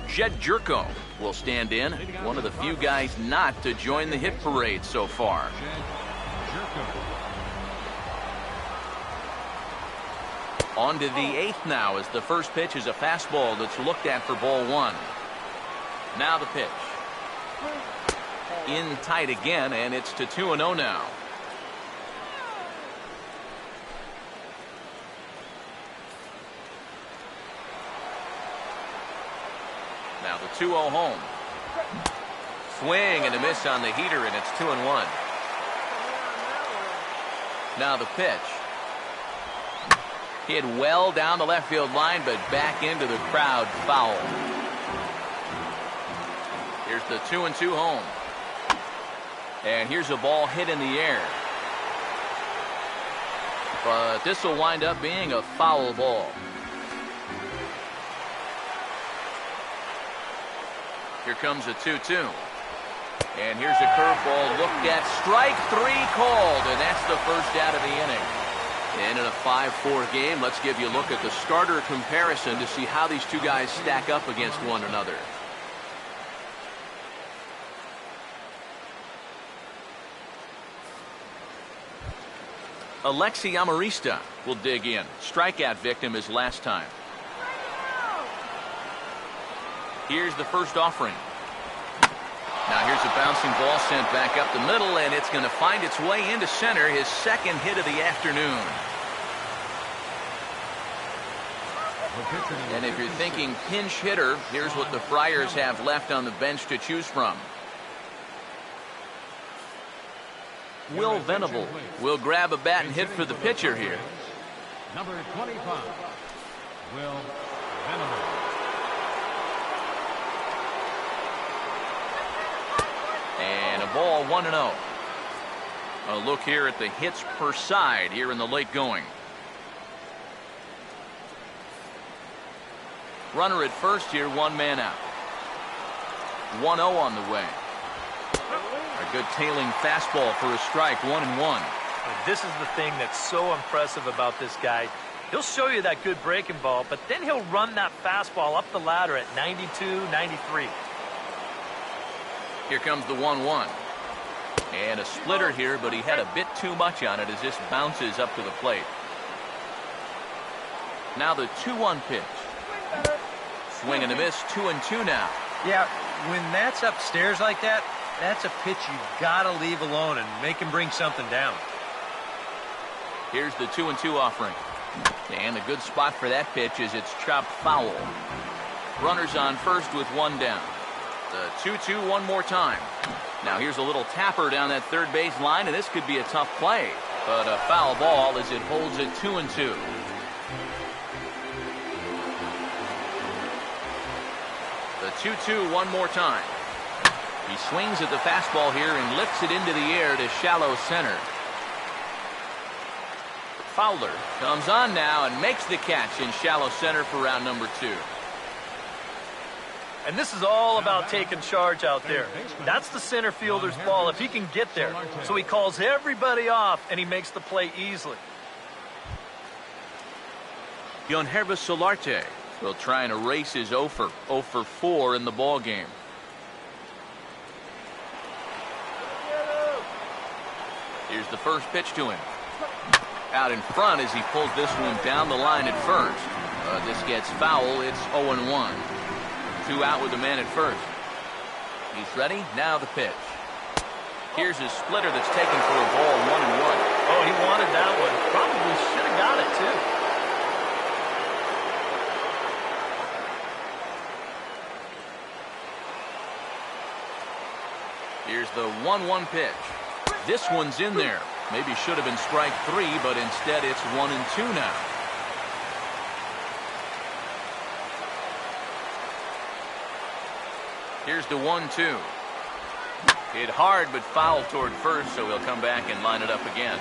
Jed Jerko will stand in, one of the few guys not to join the hit parade so far. On to the 8th now as the first pitch is a fastball that's looked at for ball 1. Now the pitch. In tight again, and it's to 2-0 now. Now the 2-0 home. Swing and a miss on the heater, and it's 2-1. Now the pitch. Hit well down the left field line, but back into the crowd, foul. Here's the 2-2 home. And here's a ball hit in the air. But this will wind up being a foul ball. Here comes a 2-2. And here's a curveball looked at. Strike 3 called, and that's the first out of the inning. And in a 5-4 game, let's give you a look at the starter comparison to see how these two guys stack up against one another. Alexi Amarista will dig in. Strikeout victim his last time. Here's the first offering. Now here's a bouncing ball sent back up the middle, and it's going to find its way into center, his second hit of the afternoon. And if you're thinking pinch hitter, here's what the Friars have left on the bench to choose from. Will Venable will grab a bat and hit for the pitcher here. Number 25, Will Venable. And a ball 1-0. A look here at the hits per side here in the late going. Runner at first here, one man out. 1-0 on the way. A good tailing fastball for a strike, 1-1. This is the thing that's so impressive about this guy. He'll show you that good breaking ball, but then he'll run that fastball up the ladder at 92, 93. Here comes the 1-1. And a splitter here, but he had a bit too much on it as this bounces up to the plate. Now the 2-1 pitch. Swing and a miss, 2-2 now. Yeah, when that's upstairs like that, that's a pitch you gotta leave alone and make him bring something down. Here's the 2-2 offering. And a good spot for that pitch is it's chopped foul. Runners on first with one down. The 2-2 one more time. Now here's a little tapper down that third base line, and this could be a tough play. But a foul ball as it holds it 2-2. The 2-2 one more time. He swings at the fastball here and lifts it into the air to shallow center. Fowler comes on now and makes the catch in shallow center for round number 2. And this is all about taking charge out there. That's the center fielder's ball if he can get there. So he calls everybody off and he makes the play easily. Yonhervis Solarte will try and erase his 0 for 4 in the ball game. Here's the first pitch to him. Out in front as he pulls this one down the line at first. This gets foul. It's 0-1. 2 out with the man at first. He's ready. Now the pitch. Here's his splitter that's taken for a ball, 1-1. Oh, he wanted that one. Probably should have got it, too. Here's the 1-1 pitch. This one's in there. Maybe should have been strike 3, but instead it's 1-2 now. Here's the 1-2. Hit hard but foul toward first, so he'll come back and line it up again.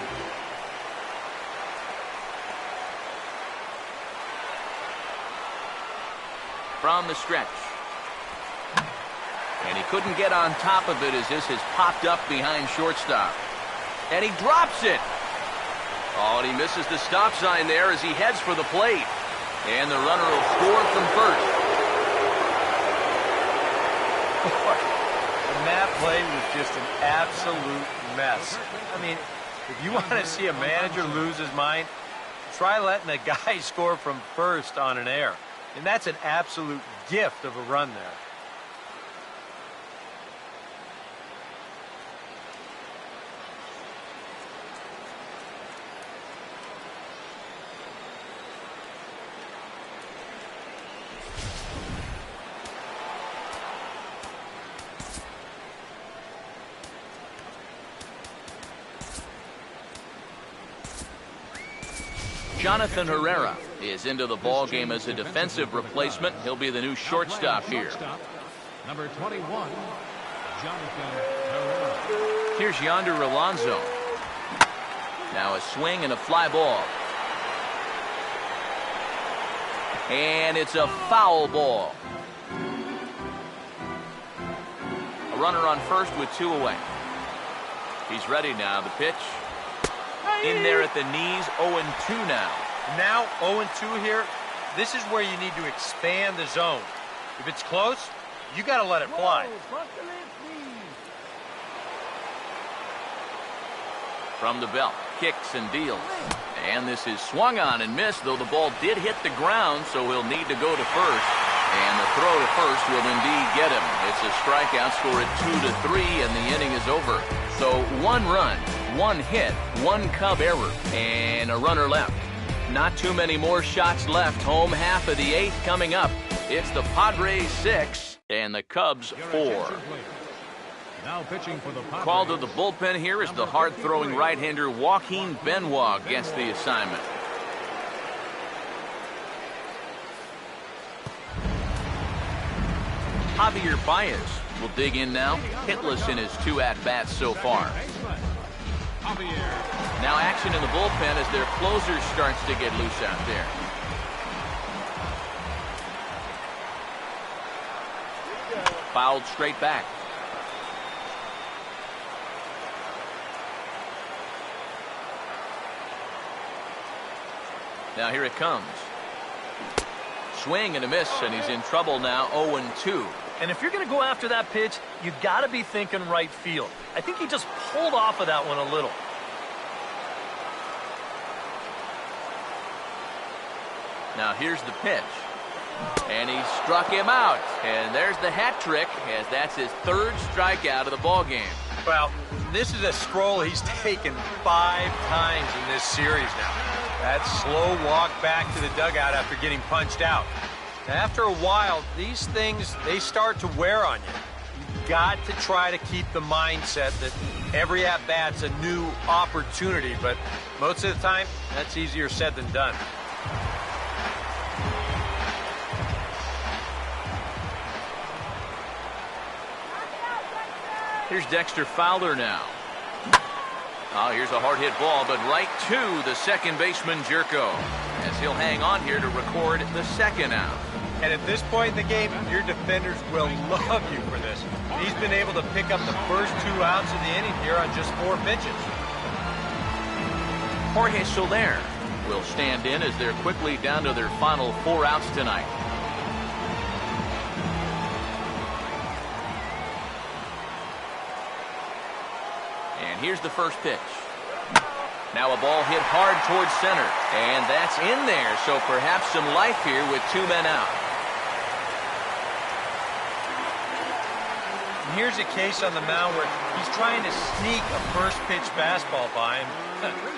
From the stretch. And he couldn't get on top of it as this has popped up behind shortstop. And he drops it. Oh, and he misses the stop sign there as he heads for the plate. And the runner will score from first. And that play was just an absolute mess. I mean, if you want to see a manager lose his mind, try letting a guy score from first on an error. And that's an absolute gift of a run there. Jonathan Herrera is into the ball game as a defensive replacement. He'll be the new shortstop here. Number 21, Jonathan Herrera. Here's Yonder Alonso. Now a swing and a fly ball. And it's a foul ball. A runner on first with 2 away. He's ready now. The pitch. In there at the knees, 0-2 now. Now 0-2 here. This is where you need to expand the zone. If it's close, you got to let it fly. From the belt, kicks and deals. And this is swung on and missed, though the ball did hit the ground, so he'll need to go to first. And the throw to first will indeed get him. It's a strikeout, score at 2-3, and the inning is over. So 1 run, 1 hit, 1 Cub error, and a runner left. Not too many more shots left. Home half of the 8th coming up. It's the Padres 6 and the Cubs 4. Now pitching for the Padres. Called to the bullpen here is the hard-throwing right-hander Joaquin Benoit gets the assignment. Javier Baez will dig in now, hitless in his 2 at-bats so far. Now action in the bullpen as their closer starts to get loose out there. Fouled straight back. Now here it comes. Swing and a miss, and he's in trouble now, 0-2. And if you're going to go after that pitch, you got to be thinking right field. I think he just pulled off of that one a little. Now here's the pitch. And he struck him out. And there's the hat trick, as that's his 3rd strikeout of the ballgame. Well, this is a stroll he's taken 5 times in this series now. That slow walk back to the dugout after getting punched out. After a while, these things, they start to wear on you. You've got to try to keep the mindset that every at-bat's a new opportunity, but most of the time, that's easier said than done. Here's Dexter Fowler now. Oh, here's a hard hit ball, but right to the second baseman, Jerko, as he'll hang on here to record the 2nd out. And at this point in the game, your defenders will love you for this. He's been able to pick up the first 2 outs of the inning here on just 4 pitches. Jorge Soler will stand in as they're quickly down to their final 4 outs tonight. And here's the first pitch. Now a ball hit hard towards center. And that's in there, so perhaps some life here with 2 men out. And here's a case on the mound where he's trying to sneak a first pitch fastball by him.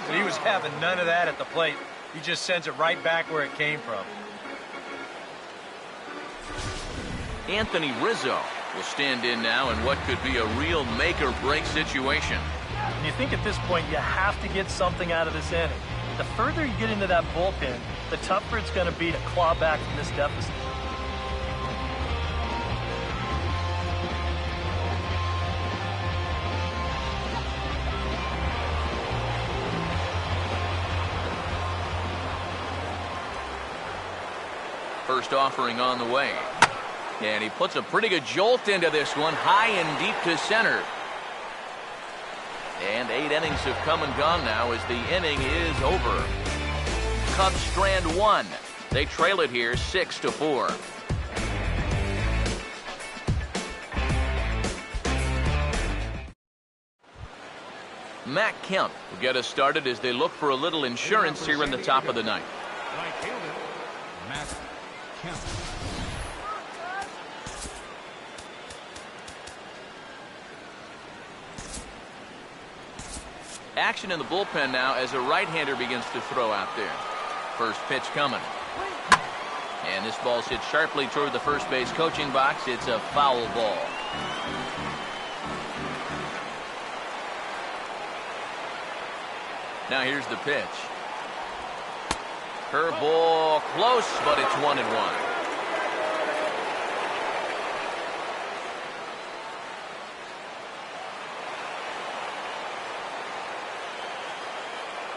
But he was having none of that at the plate. He just sends it right back where it came from. Anthony Rizzo will stand in now in what could be a real make-or-break situation. And you think at this point you have to get something out of this inning. The further you get into that bullpen, the tougher it's going to be to claw back from this deficit. First offering on the way. And he puts a pretty good jolt into this one, high and deep to center. And 8 innings have come and gone now as the inning is over. Cubs strand 1. They trail it here 6-4. Matt Kemp will get us started as they look for a little insurance here in the top of the 9th. Right fielder, Matt Kemp. Action in the bullpen now as a right-hander begins to throw out there. First pitch coming. And this ball's hit sharply toward the first base coaching box. It's a foul ball. Now here's the pitch. Curveball close, but it's 1-1.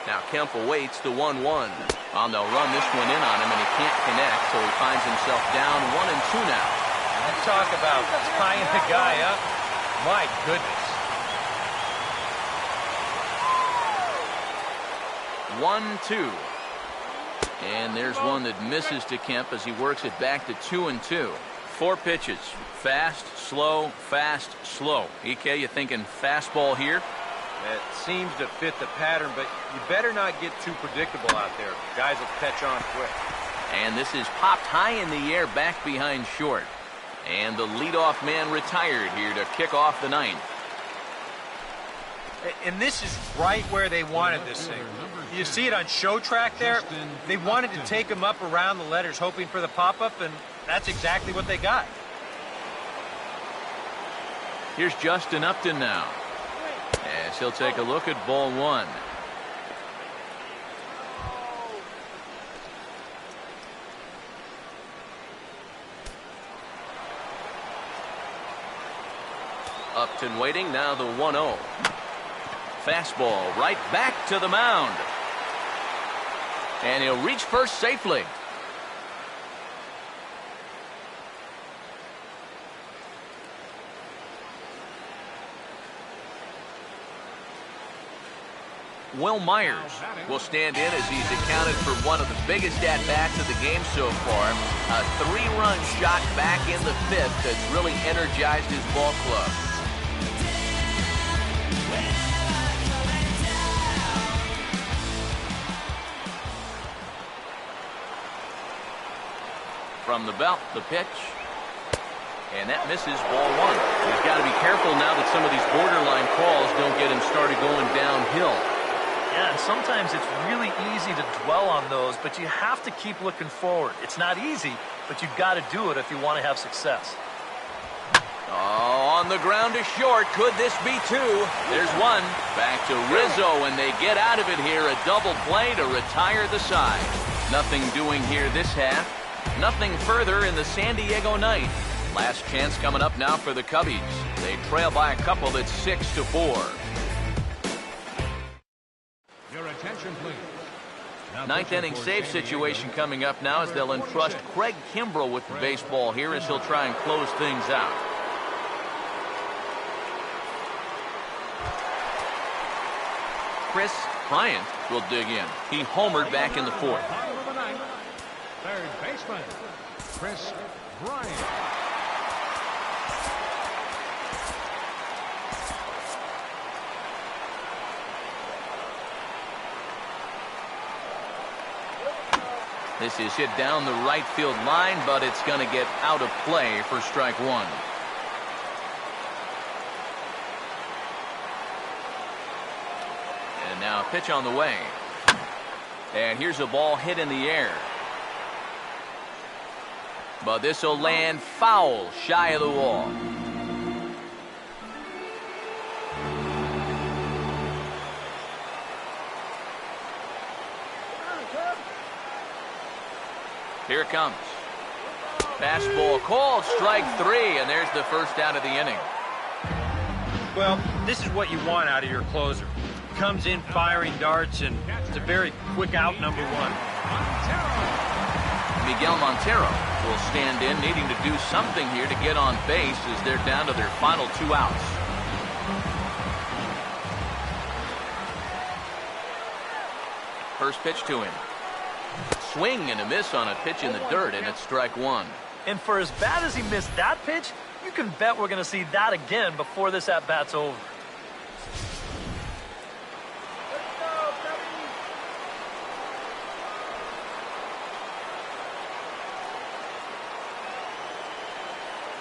Now Kemp awaits the 1-1. Oh, they'll run this one in on him, and he can't connect, so he finds himself down 1-2 now. Talk about tying the guy up. My goodness. 1-2. And there's one that misses to Kemp as he works it back to 2-2. 4 pitches. Fast, slow, fast, slow. EK, you thinking fastball here? It seems to fit the pattern, but you better not get too predictable out there. Guys will catch on quick. And this is popped high in the air back behind short. And the leadoff man retired here to kick off the 9th. And this is right where they wanted this thing. You see it on show track there? They wanted to take him up around the letters, hoping for the pop-up, and that's exactly what they got. Here's Justin Upton now, as he'll take a look at ball 1. Upton waiting, now the 1-0. Fastball right back to the mound. And he'll reach first safely. Will Myers will stand in as he's accounted for one of the biggest at-bats of the game so far. A 3-run shot back in the 5th that's really energized his ball club. From the belt, the pitch. And that misses ball 1. He's got to be careful now that some of these borderline calls don't get him started going downhill. Yeah, and sometimes it's really easy to dwell on those, but you have to keep looking forward. It's not easy, but you've got to do it if you want to have success. Oh, on the ground to short. Could this be 2? There's 1. Back to Rizzo, and they get out of it here. A double play to retire the side. Nothing doing here this half. Nothing further in the San Diego 9th. Last chance coming up now for the Cubbies. They trail by a couple. It's 6-4. Your attention, please. Now 9th inning save situation coming up now as they'll entrust Craig Kimbrell with the baseball here as he'll try and close things out. Chris Bryant will dig in. He homered back in the 4th. Third baseman, Chris Bryant. This is hit down the right field line, but it's going to get out of play for strike 1. And now a pitch on the way. And here's a ball hit in the air. But this will land foul shy of the wall. Here it comes. Fastball called, strike 3, and there's the first out of the inning. Well, this is what you want out of your closer. Comes in firing darts, and it's a very quick out, number 1. Miguel Montero will stand in, needing to do something here to get on base as they're down to their final 2 outs. First pitch to him. Swing and a miss on a pitch in the dirt, and it's strike 1. And for as bad as he missed that pitch, you can bet we're going to see that again before this at-bat's over.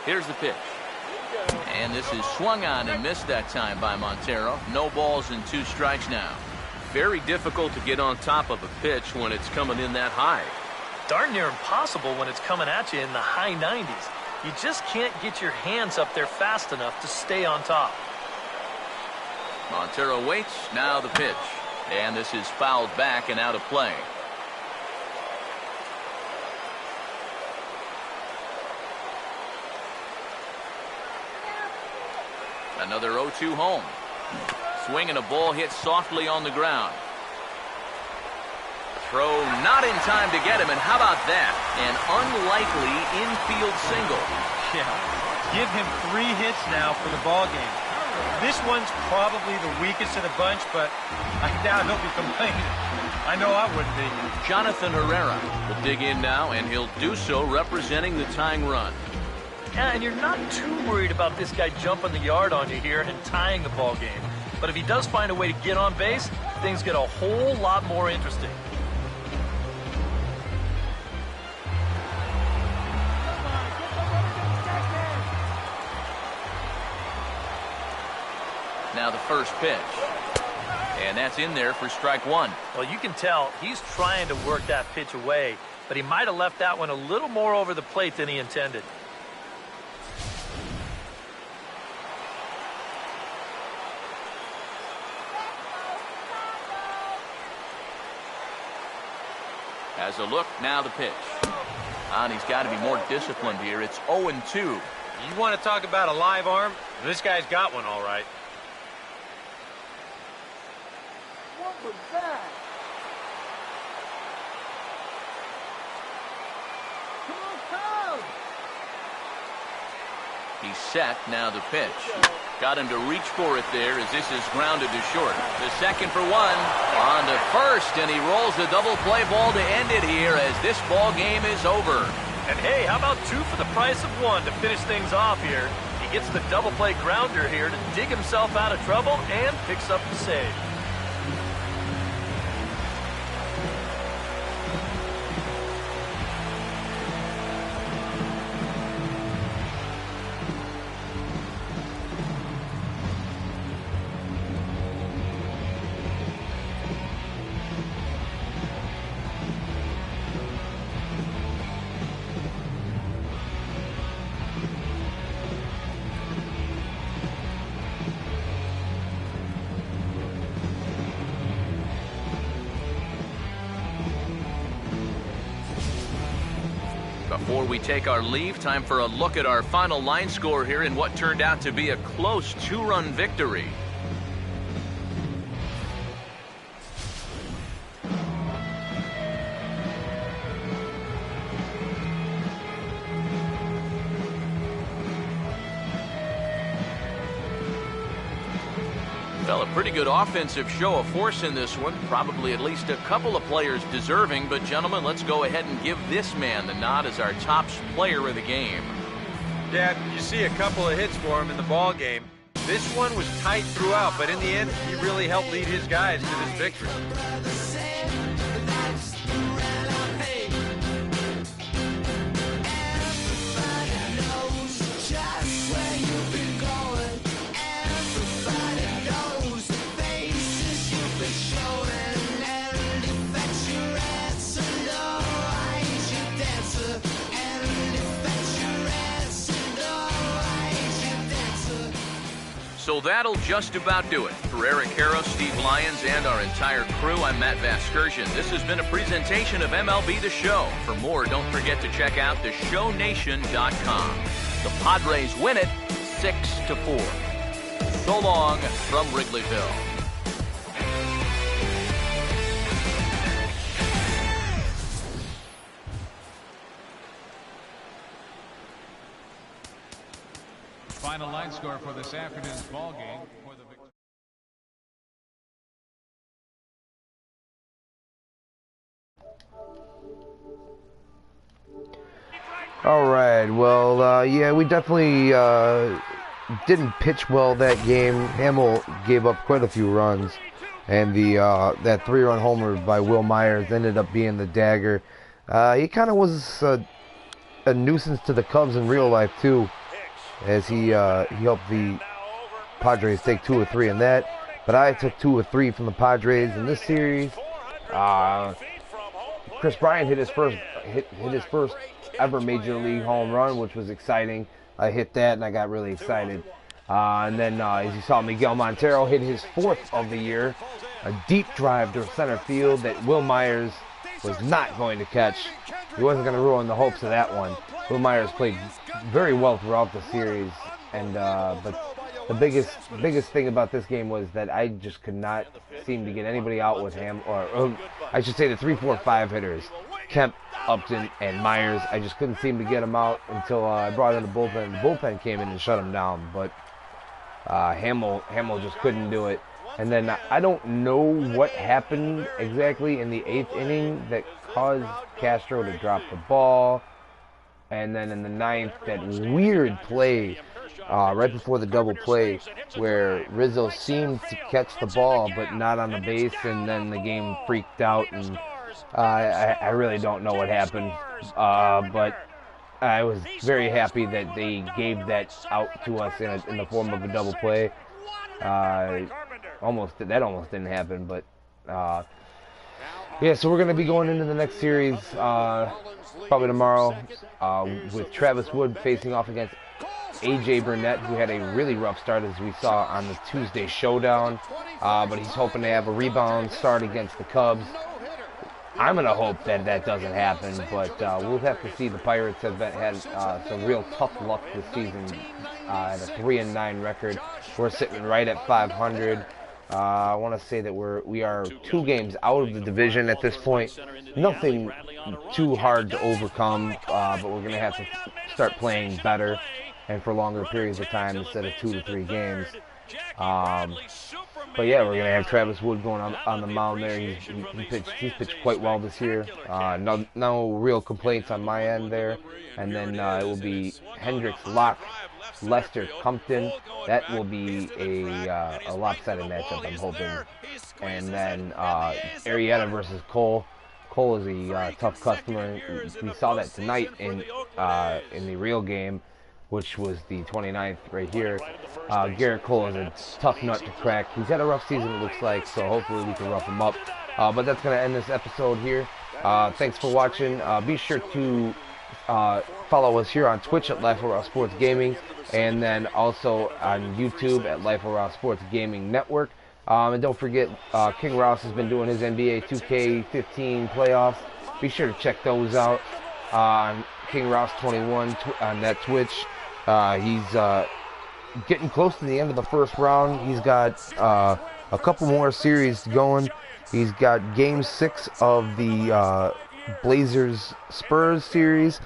Here's the pitch. And this is swung on and missed that time by Montero. No balls and 2 strikes now. Very difficult to get on top of a pitch when it's coming in that high. Darn near impossible when it's coming at you in the high 90s. You just can't get your hands up there fast enough to stay on top. Montero waits, now the pitch. And this is fouled back and out of play. Another 0-2 home. Swing and a ball hit softly on the ground. Throw not in time to get him, and how about that? An unlikely infield single. Yeah, give him 3 hits now for the ball game. This one's probably the weakest of the bunch, but I doubt he'll be complaining. I know I wouldn't be. Jonathan Herrera will dig in now, and he'll do so representing the tying run. Yeah, and you're not too worried about this guy jumping the yard on you here and tying the ball game. But if he does find a way to get on base, things get a whole lot more interesting. Now the first pitch. And that's in there for strike one. Well, you can tell he's trying to work that pitch away, but he might have left that one a little more over the plate than he intended. Has a look, now the pitch. And he's got to be more disciplined here. It's 0-2. You want to talk about a live arm? This guy's got one all right. What was that? Come on, Cub! He's set, now the pitch. Got him to reach for it there as this is grounded to short. The second for one, on to first, and he rolls the double play ball to end it here as this ball game is over. And hey, how about two for the price of one to finish things off here? He gets the double play grounder here to dig himself out of trouble and picks up the save. Before we take our leave, time for a look at our final line score here in what turned out to be a close two-run victory. Well, a pretty good offensive show of force in this one. Probably at least a couple of players deserving. But, gentlemen, let's go ahead and give this man the nod as our top player of the game. Yeah, you see a couple of hits for him in the ball game. This one was tight throughout, but in the end, he really helped lead his guys to this victory. So that'll just about do it. For Eric Harrow, Steve Lyons, and our entire crew, I'm Matt Vasgersian. This has been a presentation of MLB The Show. For more, don't forget to check out theshownation.com. The Padres win it 6-4. So long from Wrigleyville. Final line score for this afternoon's ball game. For the All right, well, yeah, we definitely didn't pitch well that game. Hamill gave up quite a few runs, and that 3-run homer by Will Myers ended up being the dagger. He kind of was a nuisance to the Cubs in real life too, as he helped the Padres take 2 or 3 in that. But I took 2 or 3 from the Padres in this series. Chris Bryant hit his first ever major league home run, which was exciting. I hit that and I got really excited. And then as you saw, Miguel Montero hit his 4th of the year, a deep drive to center field that Will Myers was not going to catch. He wasn't going to ruin the hopes of that one. Will Myers played very well throughout the series, and but the biggest thing about this game was that I just could not seem to get anybody out with him, or I should say the 3, 4, 5 hitters, Kemp, Upton, and Myers. I just couldn't seem to get them out until I brought in the bullpen. The bullpen came in and shut them down, but Hamill just couldn't do it. And then I don't know what happened exactly in the 8th inning that caused Castro to drop the ball. And then in the 9th, that weird play right before the double play where Rizzo seemed to catch the ball but not on the base, and then the game freaked out, and I really don't know what happened. But I was very happy that they gave that out to us in the form of a double play. That almost didn't happen, but yeah. So we're gonna be going into the next series probably tomorrow with Travis Wood facing off against AJ Burnett, who had a really rough start as we saw on the Tuesday showdown, but he's hoping to have a rebound start against the Cubs. I'm going to hope that that doesn't happen, but we'll have to see. The Pirates have had some real tough luck this season at a 3-9 record. We're sitting right at 500. I want to say that we are 2 games out of the division at this point. Nothing too hard to overcome, but we're going to have to start playing better and for longer periods of time instead of 2 to 3 games. But yeah, we're gonna have Travis Wood going on the mound there. He's pitched quite well this year. No real complaints on my end there. And then it will be Hendricks, Locke, Lester, Compton. That will be a lopsided matchup, I'm hoping. And then Arrieta versus Cole. Cole is a tough customer. We saw that tonight in the real game, which was the 29th right here. Garrett Cole is a tough nut to crack. He's had a rough season, it looks like, so hopefully we can rough him up. But that's going to end this episode here. Thanks for watching. Be sure to follow us here on Twitch at Life Around Sports Gaming, and then also on YouTube at Life Around Sports Gaming Network. And don't forget, King Ross has been doing his NBA 2K15 playoffs. Be sure to check those out on King Ross 21 on that Twitch. He's getting close to the end of the first round. He's got a couple more series going. He's got Game 6 of the Blazers Spurs series,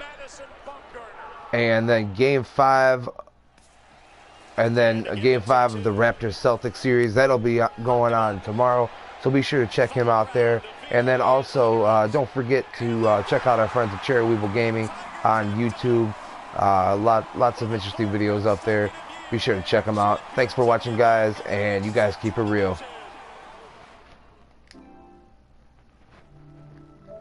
and then Game 5, and then Game 5 of the Raptors Celtics series. That'll be going on tomorrow, so be sure to check him out there. And then also don't forget to check out our friends at Cherry Weevil Gaming on YouTube. Lots of interesting videos up there. Be sure to check them out. Thanks for watching, guys, and you guys keep it real.